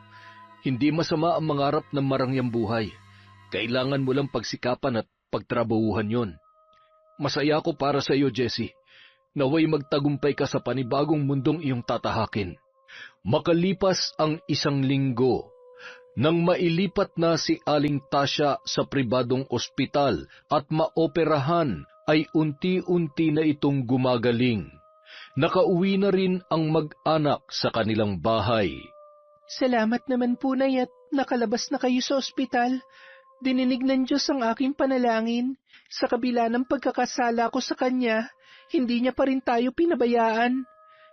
Hindi masama ang mangarap ng marangyang buhay. Kailangan mo lang pagsikapan at pagtrabahuhan yon. Masaya ako para sa iyo, Jessie. Naway magtagumpay ka sa panibagong mundong iyong tatahakin. Makalipas ang 1 linggo, nang mailipat na si Aling Tasya sa pribadong ospital at maoperahan, ay unti-unti na itong gumagaling. Nakauwi na rin ang mag-anak sa kanilang bahay. Salamat naman po, Nay, at nakalabas na kayo sa ospital. Dininig ng Diyos ang aking panalangin. Sa kabila ng pagkakasala ko sa Kanya, hindi niya pa rin tayo pinabayaan.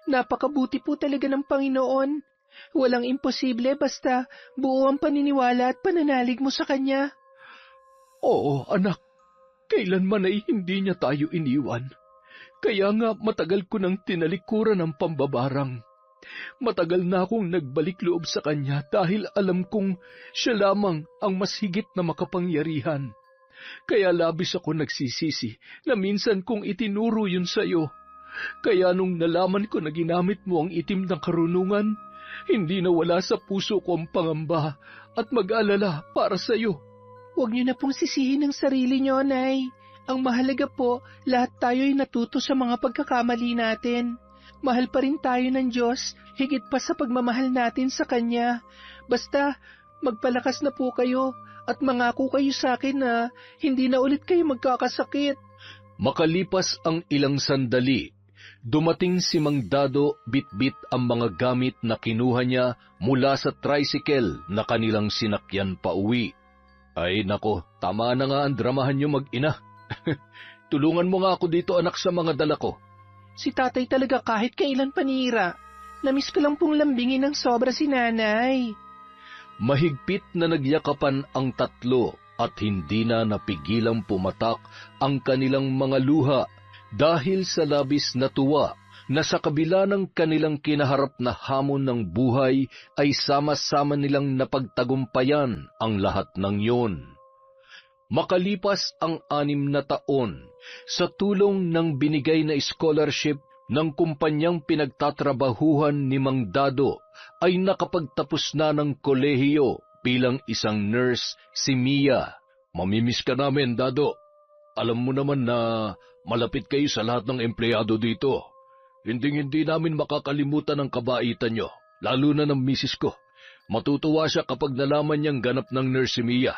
Napakabuti po talaga ng Panginoon. Walang imposible basta buo ang paniniwala at pananalig mo sa Kanya. Oo, anak. Kailanman ay hindi niya tayo iniwan. Kaya nga matagal ko nang tinalikuran ang pambabarang. Matagal na akong nagbalik loob sa Kanya dahil alam kong siya lamang ang mas higit na makapangyarihan. Kaya labis ako nagsisisi na minsan kong itinuro yun sa iyo. Kaya nung nalaman ko na ginamit mo ang itim ng karunungan, hindi nawala sa puso ko ang pangamba at mag-alala para sa iyo. Huwag niyo na pong sisihin ang sarili niyo, Nay. Ang mahalaga po, lahat tayo ay natuto sa mga pagkakamali natin. Mahal pa rin tayo ng Diyos, higit pa sa pagmamahal natin sa Kanya. Basta, magpalakas na po kayo at mangako kayo sa akin na hindi na ulit kayo magkakasakit. Makalipas ang ilang sandali, dumating si Mang Dado bitbit ang mga gamit na kinuha niya mula sa tricycle na kanilang sinakyan pa uwi. Ay nako, tama na nga ang dramahan niyo mag-ina. Tulungan mo nga ako dito, anak, sa mga dala ko. Si tatay talaga kahit kailan panira. Namiss ko lang pong lambingin ng sobra si nanay. Mahigpit na nagyakapan ang tatlo at hindi na napigilang pumatak ang kanilang mga luha dahil sa labis na tuwa na sa kabila ng kanilang kinaharap na hamon ng buhay ay sama-sama nilang napagtagumpayan ang lahat ng yon. Makalipas ang 6 na taon, sa tulong ng binigay na scholarship ng kumpanyang pinagtatrabahuhan ni Mang Dado, ay nakapagtapos na ng kolehiyo bilang isang nurse si Mia. Mamimiss ka namin, Dado. Alam mo naman na malapit kayo sa lahat ng empleyado dito. Hinding-hindi namin makakalimutan ang kabaitan nyo, lalo na ng misis ko. Matutuwa siya kapag nalaman niyang ganap ng Nurse si Mia.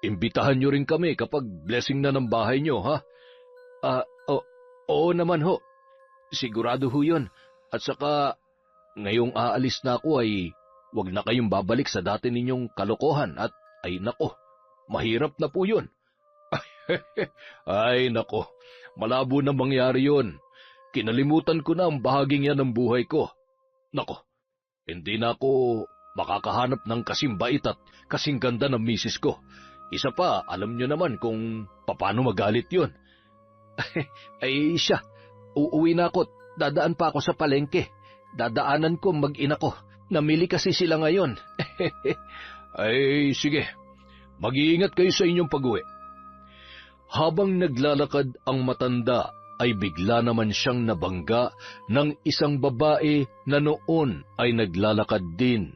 Imbitahan nyo rin kami kapag blessing na ng bahay nyo, ha? Oo naman ho. Sigurado ho yun. At saka, ngayong aalis na ako ay wag na kayong babalik sa dati ninyong kalokohan at ay nako, mahirap na po yun. Ay nako, malabo na mangyari yun. Kinalimutan ko na ang bahaging yan ng buhay ko. Nako, hindi na ako makakahanap ng kasing bait at kasing ganda ng misis ko. Isa pa, alam nyo naman kung paano magalit yun. Ay siya, uuwi na ako. Dadaan pa ako sa palengke. Dadaanan ko mag-ina ko. Namili kasi sila ngayon. Ay sige, mag-iingat kayo sa inyong pag-uwi. Habang naglalakad ang matanda, ay bigla naman siyang nabangga ng isang babae na noon ay naglalakad din.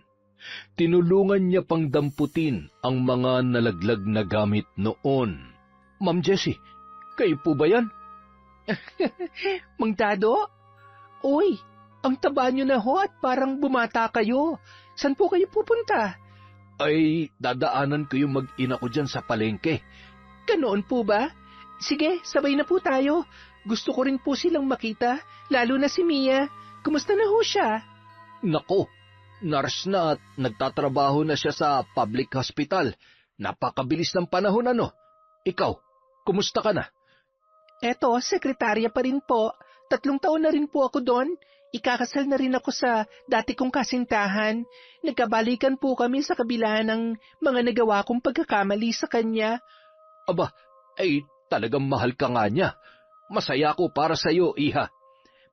Tinulungan niya pang damputin ang mga nalaglag na gamit noon. Ma'am Jessie, kayo po ba yan? Mang Dado? Uy, ang taba nyo na ho at parang bumata kayo. Saan po kayo pupunta? Ay, dadaanan ko yung mag-ina ko dyan sa palengke. Ganoon po ba? Sige, sabay na po tayo. Gusto ko rin po silang makita, lalo na si Mia. Kumusta na ho siya? Nako, nurse na at nagtatrabaho na siya sa public hospital. Napakabilis ng panahon ano. Ikaw, kumusta ka na? Eto, sekretarya pa rin po. 3 taon na rin po ako doon. Ikakasal na rin ako sa dati kong kasintahan. Nagkabalikan po kami sa kabila ng mga nagawa kong pagkakamali sa kanya. Aba, ay talagang mahal ka nga niya. Masaya ako para sa iyo, iha.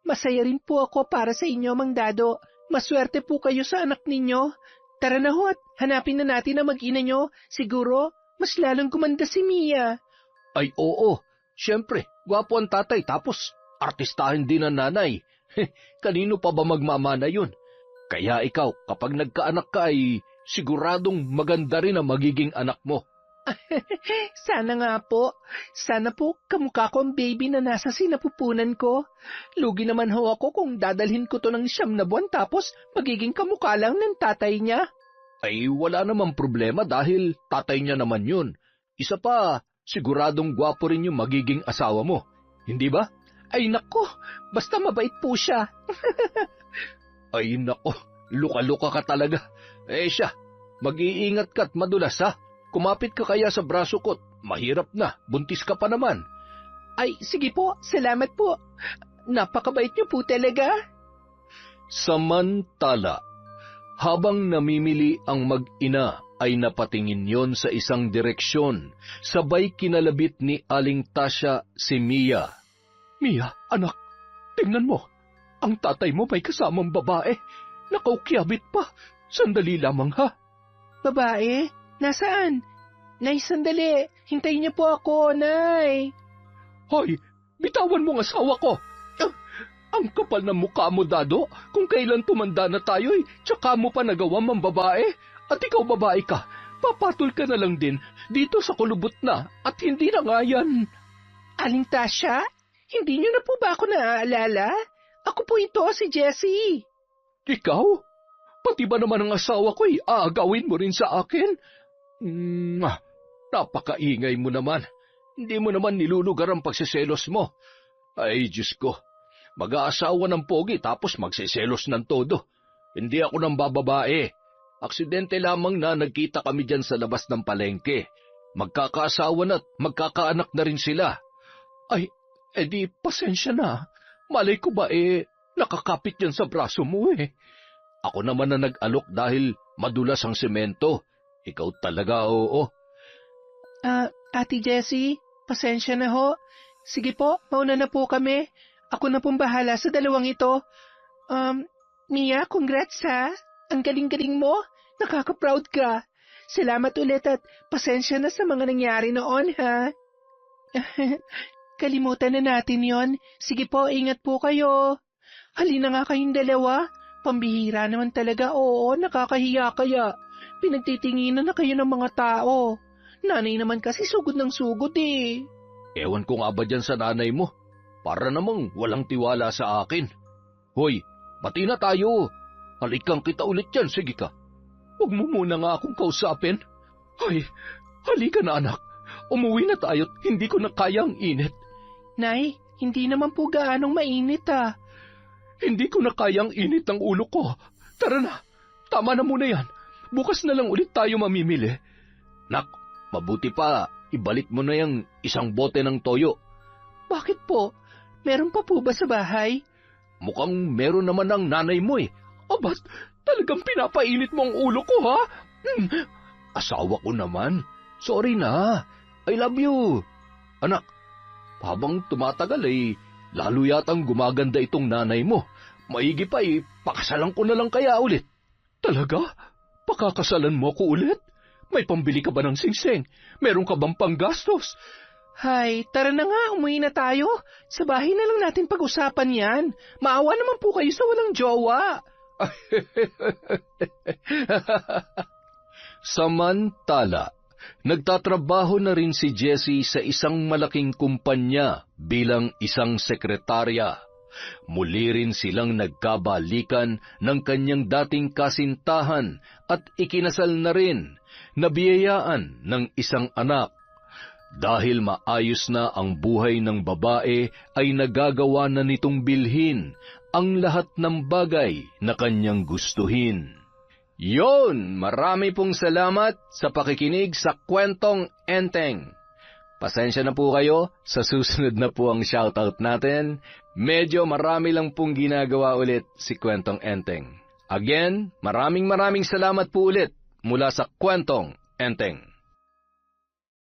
Masaya rin po ako para sa inyo, Mang Dado. Maswerte po kayo sa anak ninyo. Tara na ho at hanapin na natin ang mag-ina nyo. Siguro, mas lalong gumanda si Mia. Ay oo, syempre, gwapo ang tatay tapos artistahin din ang nanay. Kanino pa ba magmamana yun? Kaya ikaw, kapag nagkaanak ka ay siguradong maganda rin ang magiging anak mo. Sana nga po. Sana po kamukha ko ang baby na nasa sinapupunan ko. Lugi naman ho ako kung dadalhin ko to ng 9 na buwan tapos magiging kamukha lang ng tatay niya. Ay wala namang problema dahil tatay niya naman yun. Isa pa, siguradong gwapo rin yung magiging asawa mo. Hindi ba? Ay nako, basta mabait po siya. Ay nako, luka-luka ka talaga. Siya, mag-iingat ka at madulas ha. Kumapit ka kaya sa braso ko't mahirap na, buntis ka pa naman. Ay, sige po, salamat po. Napakabait niyo po talaga. Samantala, habang namimili ang mag-ina ay napatingin yon sa isang direksyon, sabay kinalabit ni Aling Tasya si Mia. Mia, anak, tingnan mo. Ang tatay mo may kasamang babae. Nakaukyabit pa. Sandali lamang ha. Babae? Nasaan? Nay, sandali. Hintayin niyo po ako, Nay. Hoy, bitawan mo ang asawa ko. Ang kapal ng mukha mo, Dado. Kung kailan tumanda na tayo, tsaka mo pa nagawa mang babae. At ikaw babae ka, papatol ka na lang din dito sa kulubot na at hindi na nga yan. Aling Tasya, hindi niyo na po ba ako naaalala? Ako po ito, si Jessie. Ikaw? Pati ba naman ang asawa ko aagawin mo rin sa akin? Napakaingay mo naman. Hindi mo naman nilulugar ang pagsiselos mo. Ay, Diyos ko. Mag-aasawa ng pogi tapos magsiselos ng todo. Hindi ako nang bababae. Aksidente lamang na nagkita kami dyan sa labas ng palengke. Magkakaasawa na't magkakaanak na rin sila. Ay, edi pasensya na. Malay ko ba nakakapit yan sa braso mo Ako naman na nag-alok dahil madulas ang semento. Ikaw talaga, oo. Ate Jessie, pasensya na ho. Sige po, mauna na po kami. Ako na pong bahala sa dalawang ito. Mia, congrats ha. Ang galing-galing mo. Nakaka-proud ka. Salamat ulit at pasensya na sa mga nangyari noon ha. Kalimutan na natin yon. Sige po, ingat po kayo. Halina nga kayong dalawa. Pambihira naman talaga, oo, nakakahiya kaya. Pinagtitinginan na kayo ng mga tao. Nanay naman kasi sugod ng sugod Ewan ko nga ba dyan sa nanay mo? Para namang walang tiwala sa akin. Hoy, bati na tayo. Halikan kita ulit yan, sige ka. Huwag mo muna nga akong kausapin. Hoy, halika na anak. Umuwi na tayo't hindi ko na kaya ang init. Nay, hindi naman po gaanong mainit Hindi ko na kaya ang init ng ulo ko. Tara na, tama na muna yan. Bukas na lang ulit tayo mamimili. Nak, mabuti pa, ibalik mo na yung isang bote ng toyo. Bakit po? Meron pa po ba sa bahay? Mukhang meron naman ang nanay mo eh. Abat, talagang pinapainit mo ang ulo ko, ha? Asawa ko naman. Sorry na. I love you. Anak, habang tumatagal ay lalo yatang gumaganda itong nanay mo. Maigi pa pakasalan ko na lang kaya ulit. Talaga? Pakakasalan mo ko ulit? May pambili ka ba ng singsing? Meron ka bang panggastos? Hay, tara na nga, umuwi na tayo. Sa bahay na lang natin pag-usapan yan. Maawa naman po kayo sa walang jowa. Samantala, nagtatrabaho na rin si Jessie sa isang malaking kumpanya bilang isang sekretarya. Muli rin silang nagkabalikan ng kanyang dating kasintahan at ikinasal na rin, nabiyayaan ng isang anak. Dahil maayos na ang buhay ng babae ay nagagawa na nitong bilhin ang lahat ng bagay na kanyang gustuhin. Yon, marami pong salamat sa pakikinig sa Kwentong Enteng. Pasensya na po kayo, sa susunod na po ang shoutout natin. Medyo marami lang pong ginagawa ulit si Kwentong Enteng. Again, maraming salamat po ulit mula sa Kwentong Enteng.